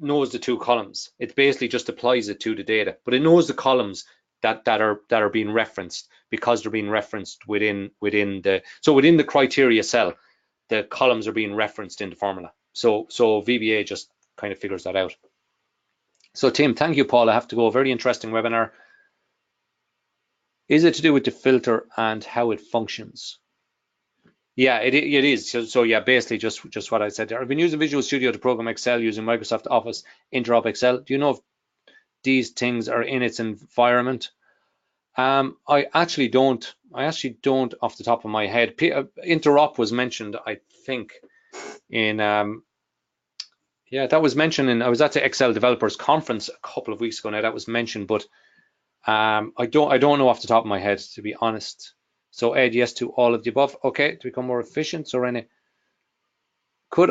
knows the two columns. It basically just applies it to the data, but it knows the columns that are being referenced because they're being referenced within the criteria cell. The columns are being referenced in the formula. So VBA just kind of figures that out. So Tim, thank you, Paul. I have to go. Very interesting webinar. Is it to do with the filter and how it functions? Yeah, it is. So yeah, basically just what I said there. I've been using Visual Studio to program Excel using Microsoft Office Interop Excel. Do you know if these things are in its environment? I actually don't off the top of my head. Interop was mentioned, I think, in yeah, that was mentioned in, I was at the Excel Developers Conference a couple of weeks ago now, that was mentioned, but I don't know off the top of my head, to be honest. So Ed, yes to all of the above. Okay, to become more efficient. So Renee, could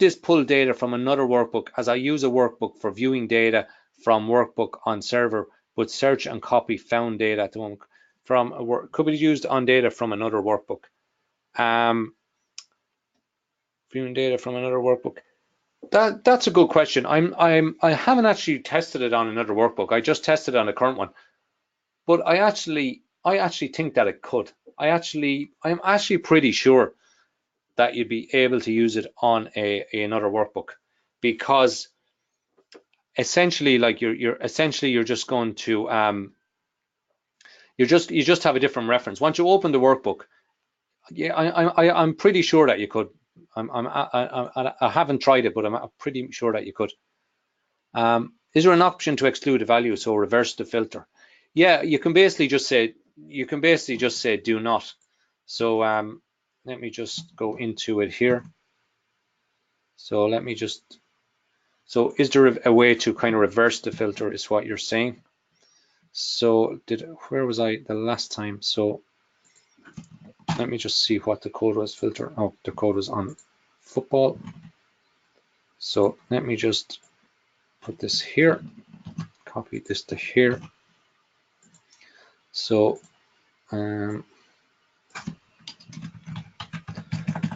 this pull data from another workbook, as I use a workbook for viewing data from workbook on server, but search and copy found data at the moment from a work, could be used on data from another workbook. Viewing data from another workbook. That's a good question. I haven't actually tested it on another workbook. I just tested it on the current one, but I actually think that it could. I'm actually pretty sure that you'd be able to use it on another workbook, because essentially, like you're just going to you just have a different reference. Once you open the workbook, yeah, I'm pretty sure that you could. I haven't tried it, but I'm pretty sure that you could. Is there an option to exclude a value, so reverse the filter? Yeah, you can basically just say do not. So let me just go into it here. So let me just, so is there a way to kind of reverse the filter is what you're saying? So where was I the last time? So let me just see what the code was. Filter. Oh, the code was on football. So let me just put this here, copy this to here. So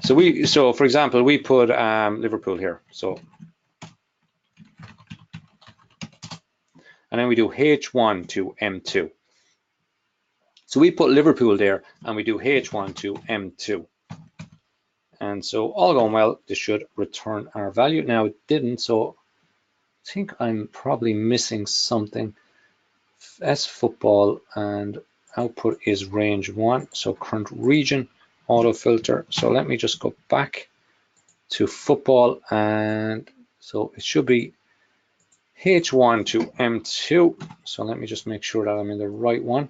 So for example, we put Liverpool here. So, and then we do H1 to M2. So we put Liverpool there and we do H1 to M2. And so all going well, this should return our value. Now it didn't, so I think I'm probably missing something. S football and output is range 1. So current region, AutoFilter. So let me just go back to football, and so it should be H1 to M2. So let me just make sure that I'm in the right one.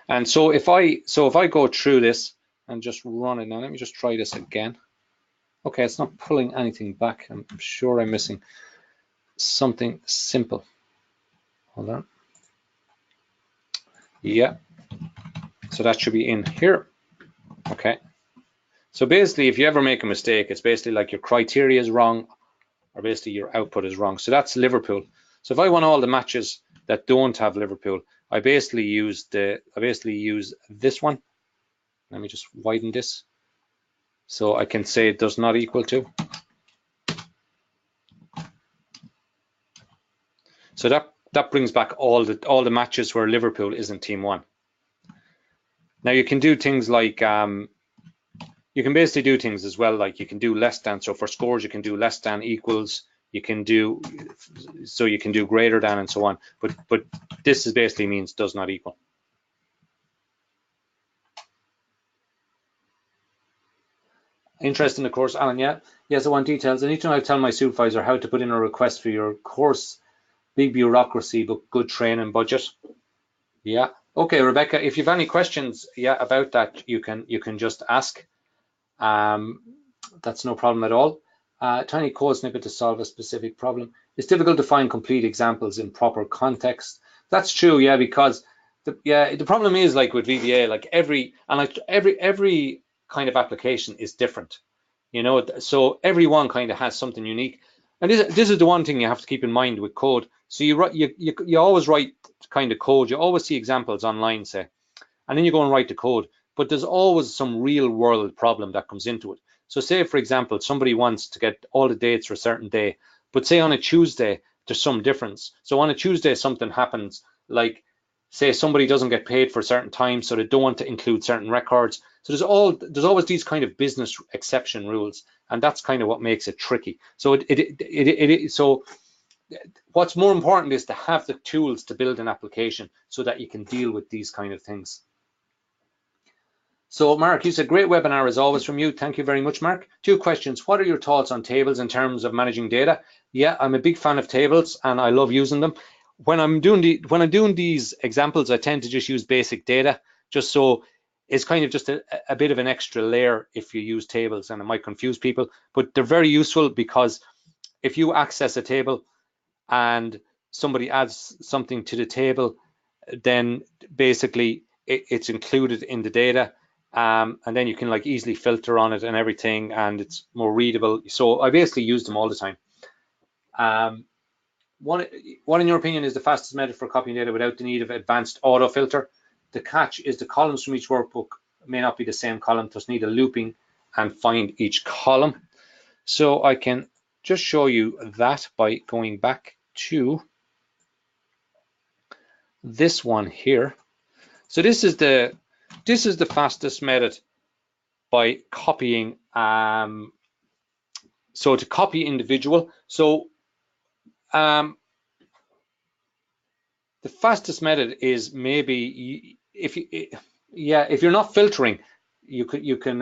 And so if I go through this and just run it now, let me just try this again. Okay, it's not pulling anything back. I'm sure I'm missing something simple. Hold on. Yeah, so that should be in here. Okay, so basically if you ever make a mistake, it's basically like your criteria is wrong or basically your output is wrong. So that's Liverpool. So if I want all the matches that don't have Liverpool, I basically use this one. Let me just widen this so I can say it does not equal to. So that brings back all the matches where Liverpool isn't team 1. Now you can do things like you can basically do things as well, like you can do less than. So for scores, you can do less than, equals. You can do greater than and so on. But this is basically means does not equal. Interested in the course, Alan? Yeah. Yes, I want details. I need to know how to tell my supervisor how to put in a request for your course. Big bureaucracy, but good training budget. Yeah. Okay, Rebecca. If you have any questions, about that, you can just ask. That's no problem at all. Tiny code snippet to solve a specific problem. It's difficult to find complete examples in proper context. That's true, yeah, because the problem is like with VBA, like every kind of application is different, so everyone kind of has something unique. And this is the one thing you have to keep in mind with code. So you always write kind of code. You always see examples online, say, and then you go and write the code. But there's always some real world problem that comes into it. So say, for example, somebody wants to get all the dates for a certain day, but say on a Tuesday, there's some difference. So on a Tuesday, something happens, like say somebody doesn't get paid for a certain time, so they don't want to include certain records. So there's always these kind of business exception rules, and that's kind of what makes it tricky. So so what's more important is to have the tools to build an application so that you can deal with these kind of things. So Mark, you said great webinar as always from you. Thank you very much, Mark. 2 questions. What are your thoughts on tables in terms of managing data? Yeah, I'm a big fan of tables and I love using them. When I'm doing these examples, I tend to just use basic data, just so it's kind of just a bit of an extra layer if you use tables, and it might confuse people, but they're very useful because if you access a table and somebody adds something to the table, then basically it's included in the data. And then you can like easily filter on it and everything, and it's more readable. So I basically use them all the time. What in your opinion is the fastest method for copying data without the need of advanced AutoFilter? The catch is the columns from each workbook may not be the same column, thus need a looping and find each column. So I can just show you that by going back to this one here. So this is the fastest method by copying. So to copy individual. So the fastest method is maybe if you're not filtering, you can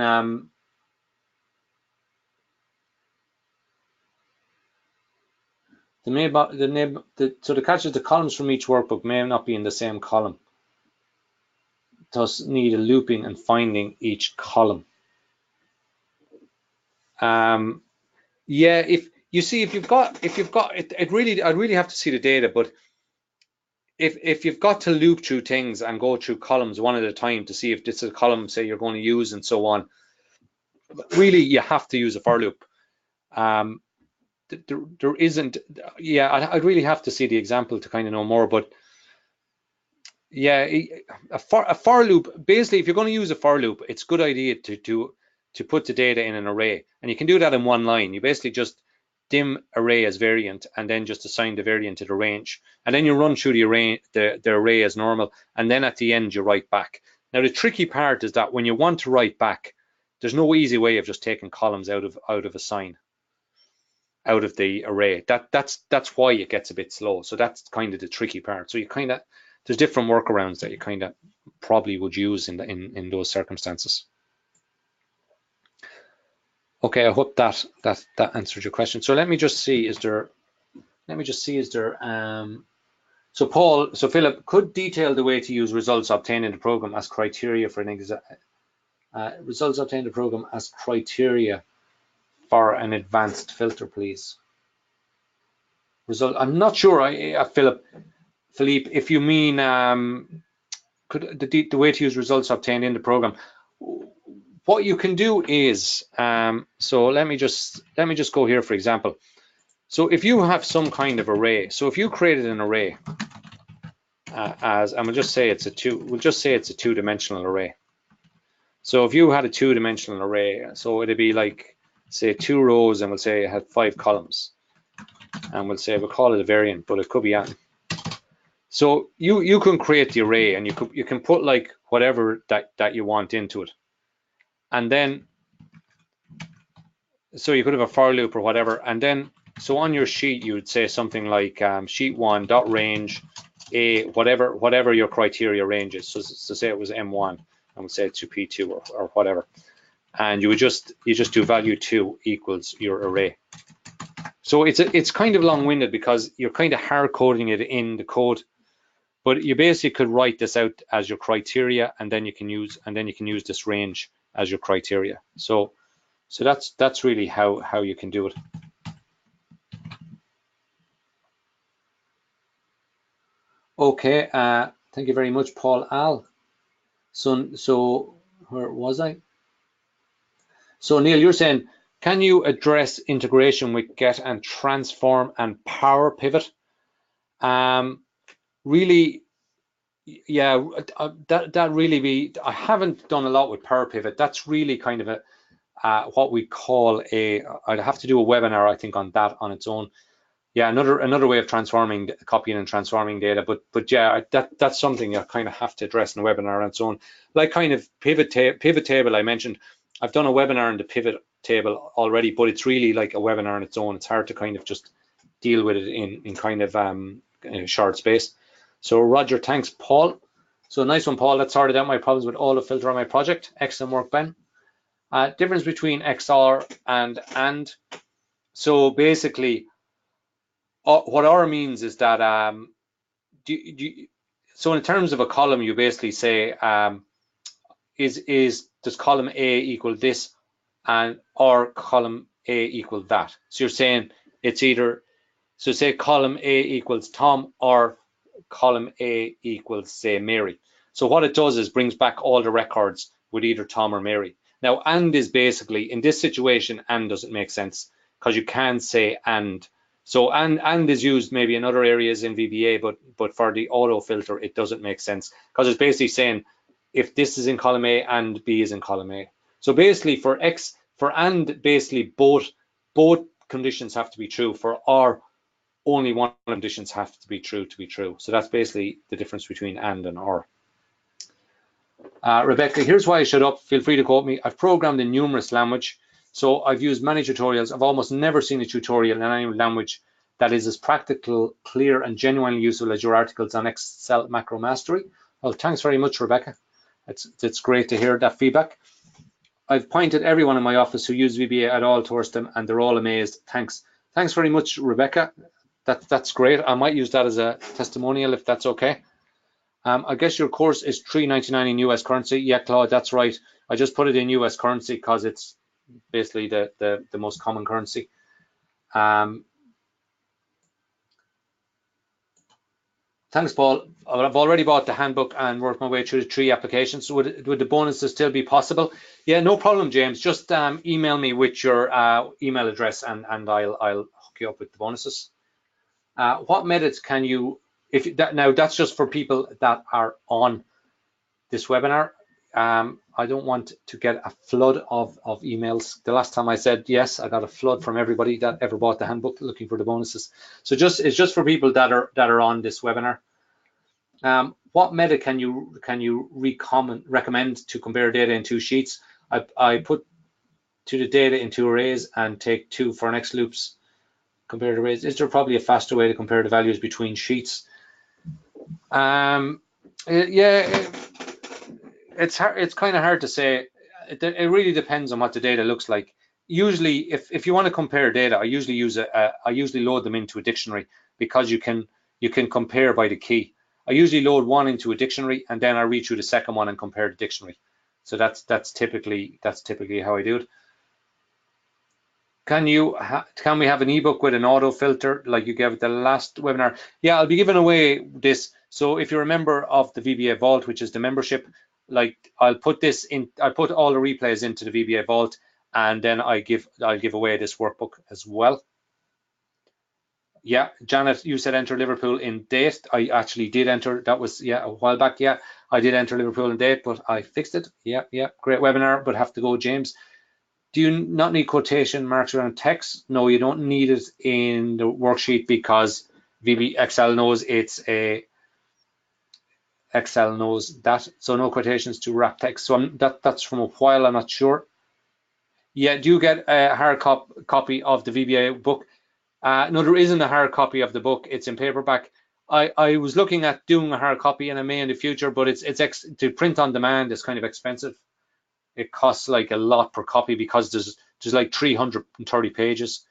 so the catch is the columns from each workbook may not be in the same column, thus need a looping and finding each column. Yeah, if you've got it, I really have to see the data, but if you've got to loop through things and go through columns one at a time to see if this is a column, say, you're going to use and so on, really you have to use a for loop. There isn't, I'd really have to see the example to kind of know more, but yeah, a for loop, basically if you're going to use a for loop, it's a good idea to to put the data in an array. And you can do that in one line. You basically just dim array as variant and then just assign the variant to the range. And then you run through the array as normal. And then at the end, you write back. Now, the tricky part is that when you want to write back, there's no easy way of just taking columns out of a sign, out of the array. That's why it gets a bit slow. So that's kind of the tricky part. So you kind of, there's different workarounds that you kind of probably would use in those circumstances. Okay, I hope that answered your question. So let me just see, so Paul, so Philip, could detail the way to use results obtained in the program as criteria for results obtained in the program as criteria for an advanced filter, please. I'm not sure, Philippe, if you mean could the way to use results obtained in the program. What you can do is, so let me just go here, for example. So if you have some kind of array, so if you created an array and we'll just say it's a two-dimensional array. So if you had a two-dimensional array, so it'd be like, say, 2 rows, and we'll say it had 5 columns, and we'll call it a variant, but it could be anything. So you can create the array, and you can put like whatever that you want into it. And then, so you could have a for loop or whatever. And then, so on your sheet, you would say something like sheet1.range a whatever your criteria range is. So say it was M1, and we'll say it to P2 or whatever. And you just do value 2 equals your array. So it's kind of long-winded because you're kind of hard coding it in the code. But you basically could write this out as your criteria, and then you can use this range as your criteria. So that's really how you can do it. Okay, thank you very much, Paul Al. So where was I? So Neil, you're saying, can you address integration with get and transform and power pivot? Really, yeah, that really be. I haven't done a lot with power pivot. That's really kind of what we call I'd have to do a webinar, I think, on that on its own. Yeah, another way of copying and transforming data. But yeah, that's something you kind of have to address in a webinar on its own. Like kind of pivot table I mentioned. I've done a webinar on the pivot table already, but it's really like a webinar on its own. It's hard to kind of just deal with it in kind of in a short space. So Roger, thanks, Paul. So nice one, Paul. That sorted out my problems with AutoFilter on my project. Excellent work, Ben. Difference between XOR and. So basically, what OR means is that so in terms of a column, you basically say does column A equal this, or column A equal that. So you're saying it's either, so say column A equals Tom or column A equals, say, Mary. So what it does is brings back all the records with either Tom or Mary. Now, and is basically, in this situation, and doesn't make sense because you can say and. So and is used maybe in other areas in VBA, but for the AutoFilter, it doesn't make sense because it's basically saying if this is in column A and B is in column A. So basically for and, basically both conditions have to be true. For or, only one conditions have to be true to be true. So that's basically the difference between and or. Rebecca, here's why I shut up. Feel free to quote me. I've programmed in numerous languages. So I've used many tutorials. I've almost never seen a tutorial in any language that is as practical, clear, and genuinely useful as your articles on Excel macro mastery. Well, thanks very much, Rebecca. It's great to hear that feedback. I've pointed everyone in my office who use VBA at all towards them, and they're all amazed. Thanks very much, Rebecca. That's great. I might use that as a testimonial if that's okay. I guess your course is $3.99 in US currency. Yeah, Claude, that's right. I just put it in US currency because it's basically the most common currency. Thanks, Paul. I've already bought the handbook and worked my way through the 3 applications. So would the bonuses still be possible? Yeah, no problem, James. Just email me with your email address and I'll hook you up with the bonuses. What methods can you, now that's just for people that are on this webinar. I don't want to get a flood of emails. The last time I said yes, I got a flood from everybody that ever bought the handbook looking for the bonuses. So it's just for people that are on this webinar. What method can you recommend to compare data in two sheets? I put to the data in two arrays and take two for next loops. Compare the arrays. Is there probably a faster way to compare the values between sheets? Yeah, it's hard. It's kind of hard to say. It really depends on what the data looks like. Usually, if you want to compare data, I usually load them into a dictionary, because you can compare by the key. I usually load one into a dictionary and then I read through the second one and compare the dictionary. So that's typically how I do it. Can we have an ebook with an auto filter like you gave at the last webinar? Yeah, I'll be giving away this. So if you're a member of the VBA Vault, which is the membership, like I'll put all the replays into the VBA Vault, and then I'll give away this workbook as well. Yeah, Janet, you said enter Liverpool in date. I actually did enter. That was a while back. Yeah, I did enter Liverpool in date, but I fixed it. Yeah, great webinar, but have to go, James. Do you not need quotation marks around text? No, you don't need it in the worksheet, because Excel knows Excel knows that. So no quotations to wrap text. So that's from a while. I'm not sure. Yeah, do you get a hard copy of the VBA book? No, there isn't a hard copy of the book. It's in paperback. I was looking at doing a hard copy, and I may in the future, but it's to print on demand is kind of expensive. It costs like a lot per copy, because there's like 330 pages.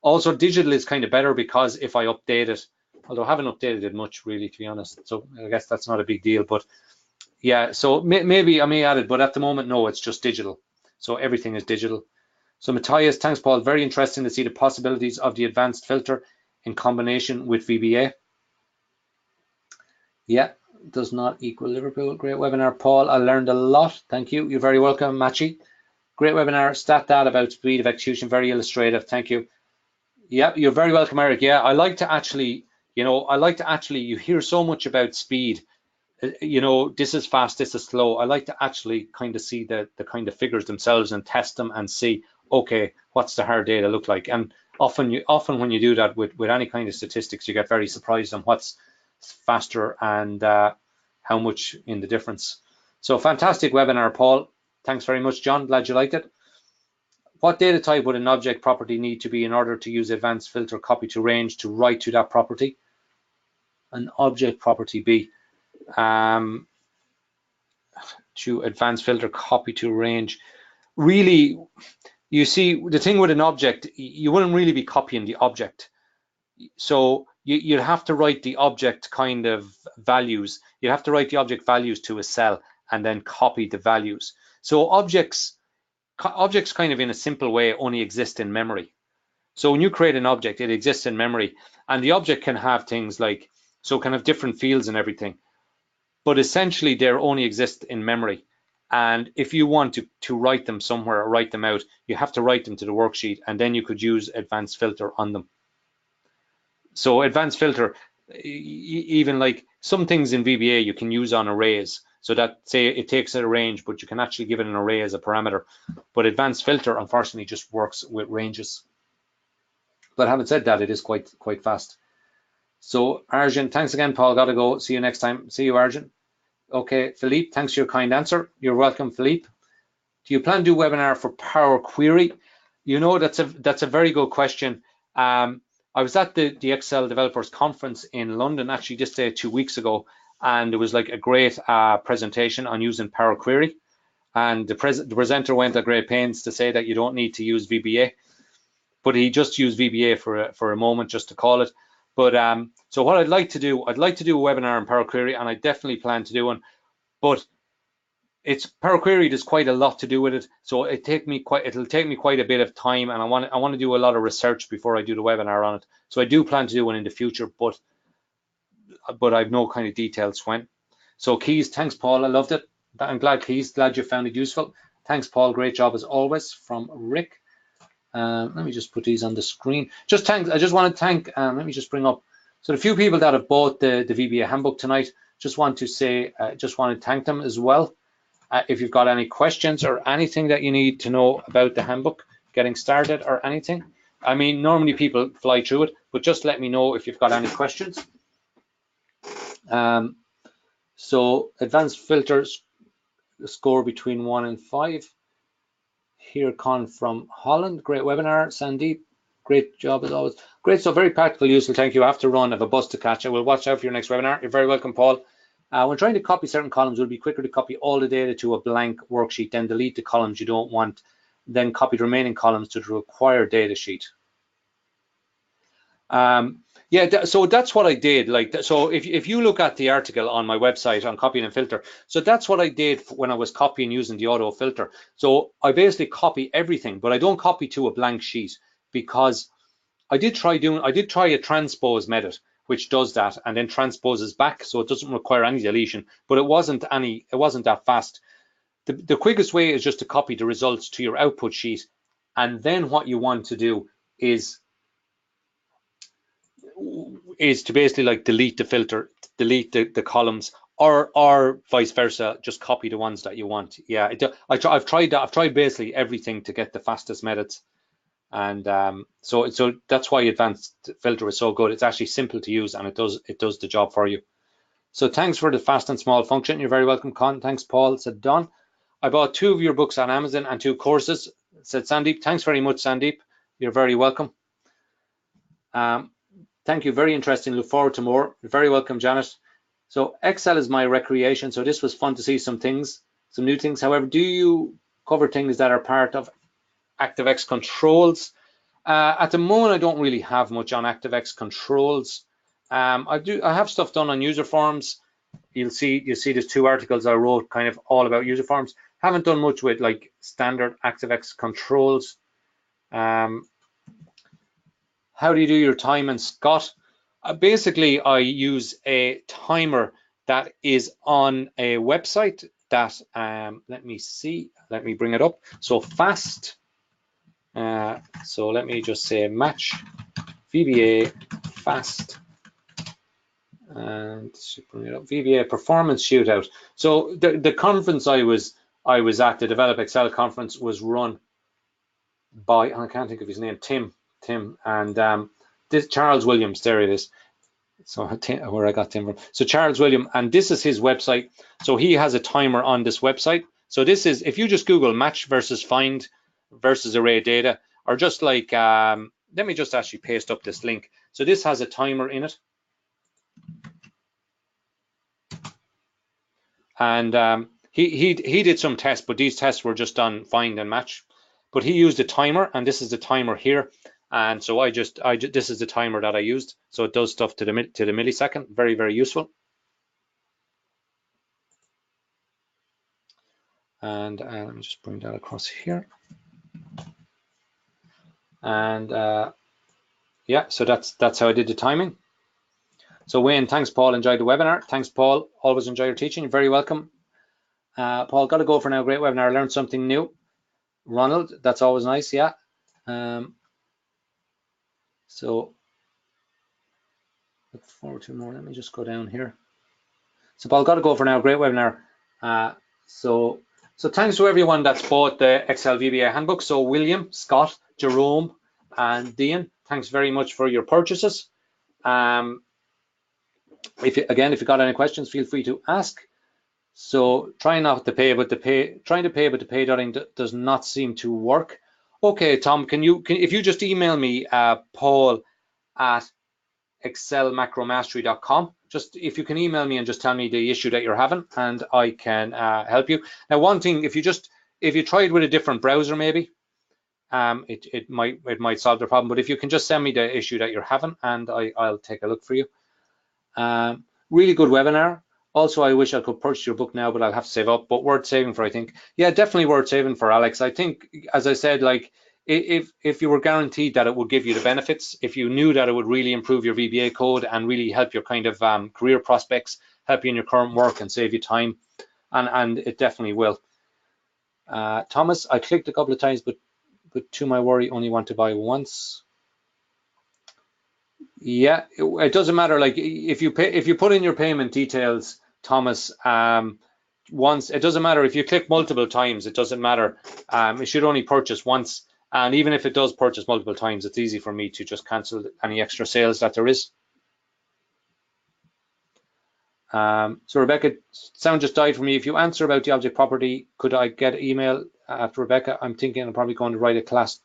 Also, digital is kind of better, because if I update it, although I haven't updated it much really, to be honest, so I guess that's not a big deal. But yeah, so maybe I may add it, but at the moment, no, it's just digital. So everything is digital. So Matthias, thanks, Paul. Very interesting to see the possibilities of the advanced filter in combination with VBA. Yeah, does not equal Liverpool. Great webinar, Paul. I learned a lot. Thank you. You're very welcome, Machi. Great webinar. Stat data about speed of execution. Very illustrative. Thank you. Yeah, you're very welcome, Eric. Yeah, I like to actually, you hear so much about speed. This is fast, this is slow. I like to actually kind of see the kind of figures themselves and test them and see, okay, what's the hard data look like? And often when you do that with any kind of statistics, you get very surprised on what's faster and how much in the difference. So fantastic webinar, Paul. Thanks very much, John. Glad you liked it. What data type would an object property need to be in order to use advanced filter copy to range to write to that property? An object property be to advanced filter copy to range. Really, you see, the thing with an object, you wouldn't really be copying the object. So you'd have to write the object kind of values. You have to write the object values to a cell and then copy the values. So objects kind of in a simple way only exist in memory. So when you create an object, it exists in memory, and the object can have things like, so kind of different fields and everything, but essentially they only exist in memory. And if you want to write them somewhere or write them out, you have to write them to the worksheet, and then you could use advanced filter on them. So advanced filter, even like some things in VBA you can use on arrays. So that, say it takes a range, but you can actually give it an array as a parameter. But advanced filter, unfortunately, just works with ranges. But having said that, it is quite fast. So Arjun, thanks again, Paul. Gotta go. See you next time. See you, Arjun. Okay, Philippe, thanks for your kind answer. You're welcome, Philippe. Do you plan to do webinar for Power Query? That's a very good question. I was at the Excel Developers Conference in London actually just 2 weeks ago, and it was like a great presentation on using Power Query. And the presenter went to great pains to say that you don't need to use VBA, but he just used VBA for a moment just to call it. But so what I'd like to do a webinar on Power Query, and I definitely plan to do one. But Power Query, there's quite a lot to do with it, so it'll take me quite a bit of time, and I want to do a lot of research before I do the webinar on it. So I do plan to do one in the future, but I've no kind of details when. So Keys, thanks, Paul. I loved it. I'm glad, Keys. Glad you found it useful. Thanks, Paul. Great job as always, from Rick. Let me just put these on the screen. I just want to thank. Let me just bring up. So the few people that have bought the VBA handbook tonight, just want to thank them as well. If you've got any questions or anything that you need to know about the handbook, getting started or anything. I mean, normally people fly through it, but just let me know if you've got any questions. So advanced filters score between 1 and 5. Here Con from Holland, great webinar. Sandeep, great job as always. Great, so very practical, useful. Thank you. I have to run, I have a bus to catch. I will watch out for your next webinar. You're very welcome, Paul. When trying to copy certain columns, it will be quicker to copy all the data to a blank worksheet, then delete the columns you don't want, then copy the remaining columns to the required data sheet. Yeah, so that's what I did. Like, so if you look at the article on my website on copy and filter, so that's what I did when I was copying using the auto filter. So I basically copy everything, but I don't copy to a blank sheet, because I did try a transpose method, which does that and then transposes back, so it doesn't require any deletion, but it wasn't that fast. The quickest way is just to copy the results to your output sheet, and then what you want to do is to basically like delete the filter, delete the columns, or vice versa, just copy the ones that you want. Yeah, I've tried that. I've tried basically everything to get the fastest methods, and so that's why advanced filter is so good. It's actually simple to use, and it does the job for you. So thanks for the fast and small function. You're very welcome, Con. Thanks, Paul. Said Don. I bought 2 of your books on Amazon and 2 courses. Said Sandeep. Thanks very much, Sandeep. You're very welcome. Thank you, very interesting. Look forward to more. You're very welcome, Janet. So Excel is my recreation. So this was fun to see some things, some new things. However, do you cover things that are part of ActiveX controls? At the moment, I don't really have much on ActiveX controls. I have stuff done on user forms. You'll see there's 2 articles I wrote kind of all about user forms. Haven't done much with like standard ActiveX controls. How do you do your time and Scott? Basically, I use a timer that is on a website that, let me bring it up. So fast, so let me just say match VBA fast, and bring it up, VBA performance shootout. So the conference I was at, the Develop Excel conference, was run by, I can't think of his name, Tim, and this Charles Williams, there it is. So where I got Tim from. So Charles Williams, and this is his website. So he has a timer on this website. So this is, if you just Google match versus find versus array data, or just like, let me just actually paste up this link. So this has a timer in it. And he did some tests, but these tests were just on find and match. But he used a timer, and this is the timer here. And so this is the timer that I used. So it does stuff to the millisecond. Very, very useful. And let me just bring that across here. And yeah, so that's how I did the timing. So Wayne, thanks, Paul. Enjoyed the webinar. Thanks, Paul. Always enjoy your teaching. You're very welcome. Paul, got to go for now. Great webinar. Learned something new. Ronald, that's always nice. Yeah. So look forward to more. Let me just go down here. So Paul, got to go for now. Great webinar. So thanks to everyone that's bought the Excel VBA handbook. So William, Scott, Jerome, and Dean, thanks very much for your purchases. If you got any questions, feel free to ask. So trying not to pay, but trying to pay, but the pay dotting does not seem to work. Okay, Tom, if you just email me, Paul at excelmacromastery.com. Just if you can email me and just tell me the issue that you're having, and I can help you. Now, one thing, if you tried with a different browser, maybe it might solve the problem. But if you can just send me the issue that you're having, and I'll take a look for you. Really good webinar. Also, I wish I could purchase your book now, but I'll have to save up. But worth saving for, I think. Yeah, definitely worth saving for, Alex. I think, as I said, like if you were guaranteed that it would give you the benefits, if you knew that it would really improve your VBA code and really help your kind of career prospects, help you in your current work and save you time, and it definitely will. Thomas, I clicked a couple of times, but to my worry, only want to buy once. Yeah, it doesn't matter. Like if you put in your payment details, Thomas, once. It doesn't matter if you click multiple times. It doesn't matter. It should only purchase once. And even if it does purchase multiple times, it's easy for me to just cancel any extra sales that there is. So Rebecca, sound just died for me. If you answer about the object property, could I get email after Rebecca? I'm thinking I'm probably going to write a class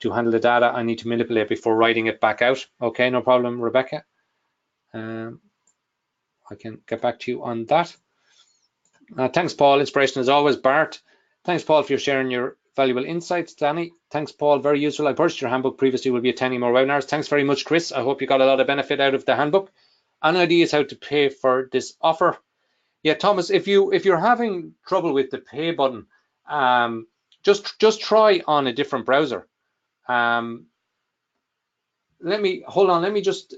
to handle the data I need to manipulate before writing it back out. Okay, no problem, Rebecca. I can get back to you on that. Thanks, Paul. Inspiration as always. Bart, thanks, Paul, for sharing your valuable insights. Danny, thanks, Paul. Very useful. I purchased your handbook previously. Will be attending more webinars. Thanks very much, Chris. I hope you got a lot of benefit out of the handbook. An idea is how to pay for this offer. Yeah, Thomas, if you're having trouble with the pay button, just try on a different browser. Let me just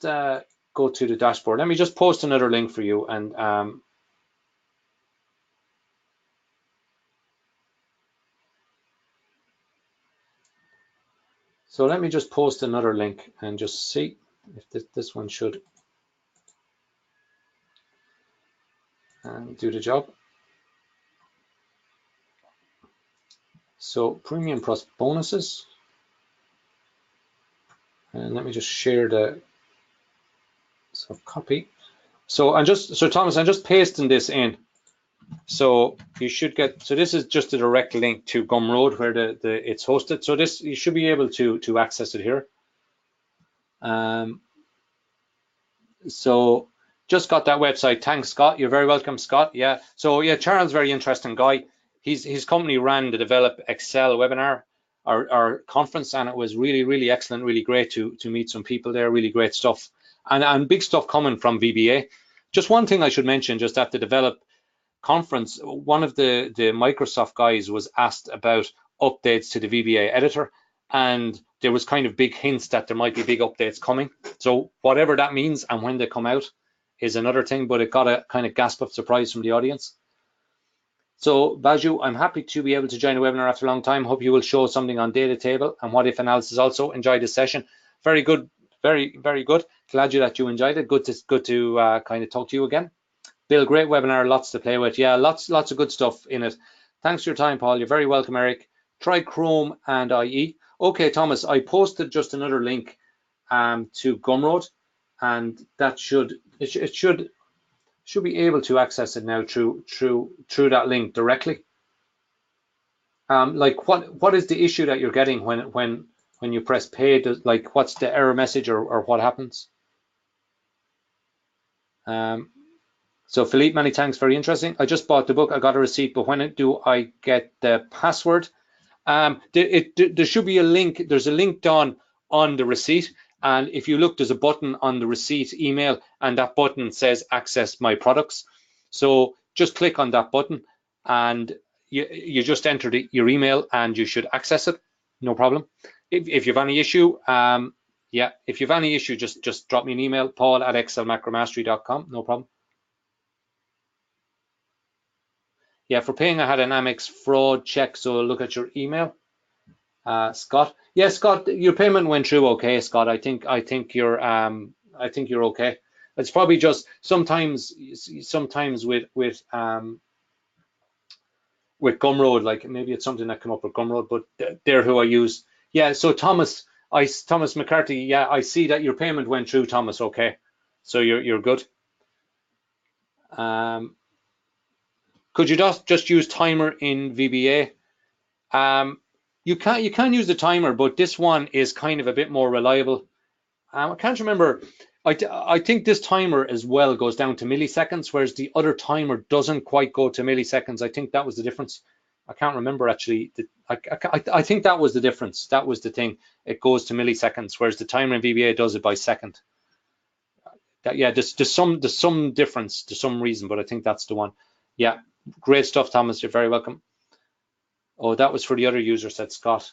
go to the dashboard. Let me just post another link for you, and so let me just post another link and just see if this one should do the job. So premium plus bonuses, and let me just share the copy. So Thomas, I'm just pasting this in. So you should get, so this is just a direct link to Gumroad where it's hosted. So this, you should be able to access it here. So just got that website. Thanks, Scott. You're very welcome, Scott. Yeah. So yeah, Charles, very interesting guy. His company ran the Develop Excel webinar, our conference, and it was really, really excellent, really great to meet some people there. Really great stuff, and big stuff coming from VBA. Just one thing I should mention, just at the Develop conference, one of the Microsoft guys was asked about updates to the VBA editor, and there was kind of big hints that there might be big updates coming. So whatever that means and when they come out is another thing, but it got a kind of gasp of surprise from the audience. So Baju, I'm happy to be able to join a webinar after a long time. Hope you will show something on data table and what if analysis also. Enjoyed the session. Very good, very, very good. Glad that you enjoyed it. Good to kind of talk to you again. Bill, great webinar, lots to play with. Yeah, lots of good stuff in it. Thanks for your time, Paul. You're very welcome, Eric. Try Chrome and IE. Okay, Thomas, I posted just another link to Gumroad, and that should be able to access it now through that link directly. Like what is the issue that you're getting when you press pay? Like what's the error message or what happens? So Philippe, many thanks, very interesting. I just bought the book, I got a receipt, but when do I get the password? There should be a link. There's a link down on the receipt, and if you look, there's a button on the receipt email, and that button says access my products. So just click on that button, and you just enter your email, and you should access it. No problem. If you have any issue, yeah, if you have any issue, just drop me an email, paul@excelmacromastery.com. No problem. Yeah, for paying, I had an Amex fraud check, so look at your email. Scott, yeah, Scott, your payment went through okay, Scott. I think you're okay. It's probably just sometimes with Gumroad, like maybe it's something that come up with Gumroad, but they're who I use. Yeah, so Thomas McCarthy, yeah, I see that your payment went through, Thomas. Okay, so you're good. Could you just use timer in VBA? You can use the timer, but this one is kind of a bit more reliable. I can't remember. I think this timer as well goes down to milliseconds, whereas the other timer doesn't quite go to milliseconds. I think that was the difference. I can't remember actually. I think that was the difference. That was the thing. It goes to milliseconds, whereas the timer in VBA does it by second. Yeah, there's some difference to some reason, but I think that's the one. Yeah. Great stuff, Thomas. You're very welcome. Oh, that was for the other user, said Scott.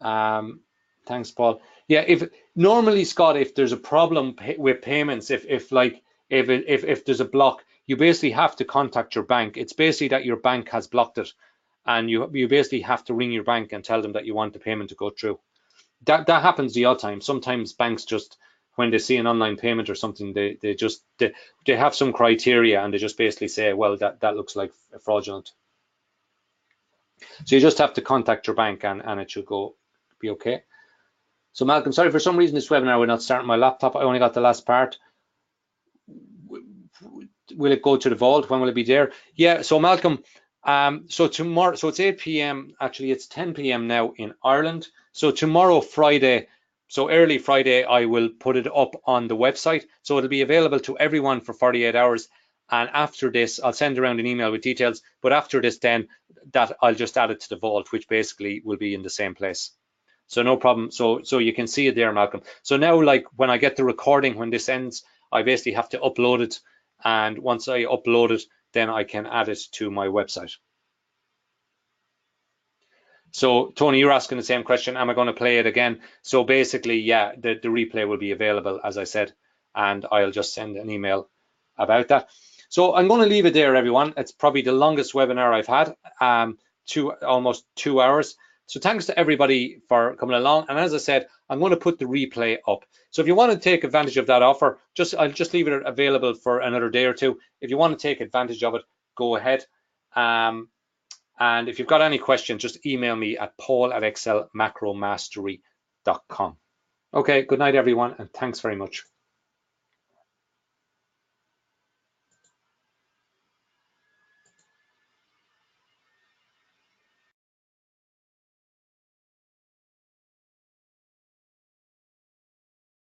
Thanks, Paul. Yeah, if normally, Scott, if there's a problem with payments, if there's a block, you basically have to contact your bank. It's basically that your bank has blocked it, and you basically have to ring your bank and tell them that you want the payment to go through. That happens the odd time. Sometimes banks just when they see an online payment or something, they have some criteria, and they just basically say, well, that looks like fraudulent. So you just have to contact your bank, and it should be okay. So Malcolm, sorry, for some reason this webinar will not start on my laptop. I only got the last part. Will it go to the vault? When will it be there? Yeah, so Malcolm, so tomorrow, so it's 8 p.m. Actually, it's 10 p.m. now in Ireland. So tomorrow, Friday, so early Friday, I will put it up on the website. So it'll be available to everyone for 48 hours. And after this, I'll send around an email with details. But after this, then that I'll just add it to the vault, which basically will be in the same place. So no problem. So you can see it there, Malcolm. So now, like when I get the recording, when this ends, I basically have to upload it. And once I upload it, then I can add it to my website. So Tony, you're asking the same question. Am I going to play it again? So basically, yeah, the replay will be available, as I said, and I'll just send an email about that. So I'm going to leave it there, everyone. It's probably the longest webinar I've had, almost 2 hours. So thanks to everybody for coming along. And as I said, I'm going to put the replay up. So if you want to take advantage of that offer, I'll just leave it available for another day or two. If you want to take advantage of it, go ahead. And if you've got any questions, just email me at paul@excelmacromastery.com. Okay, good night, everyone, and thanks very much.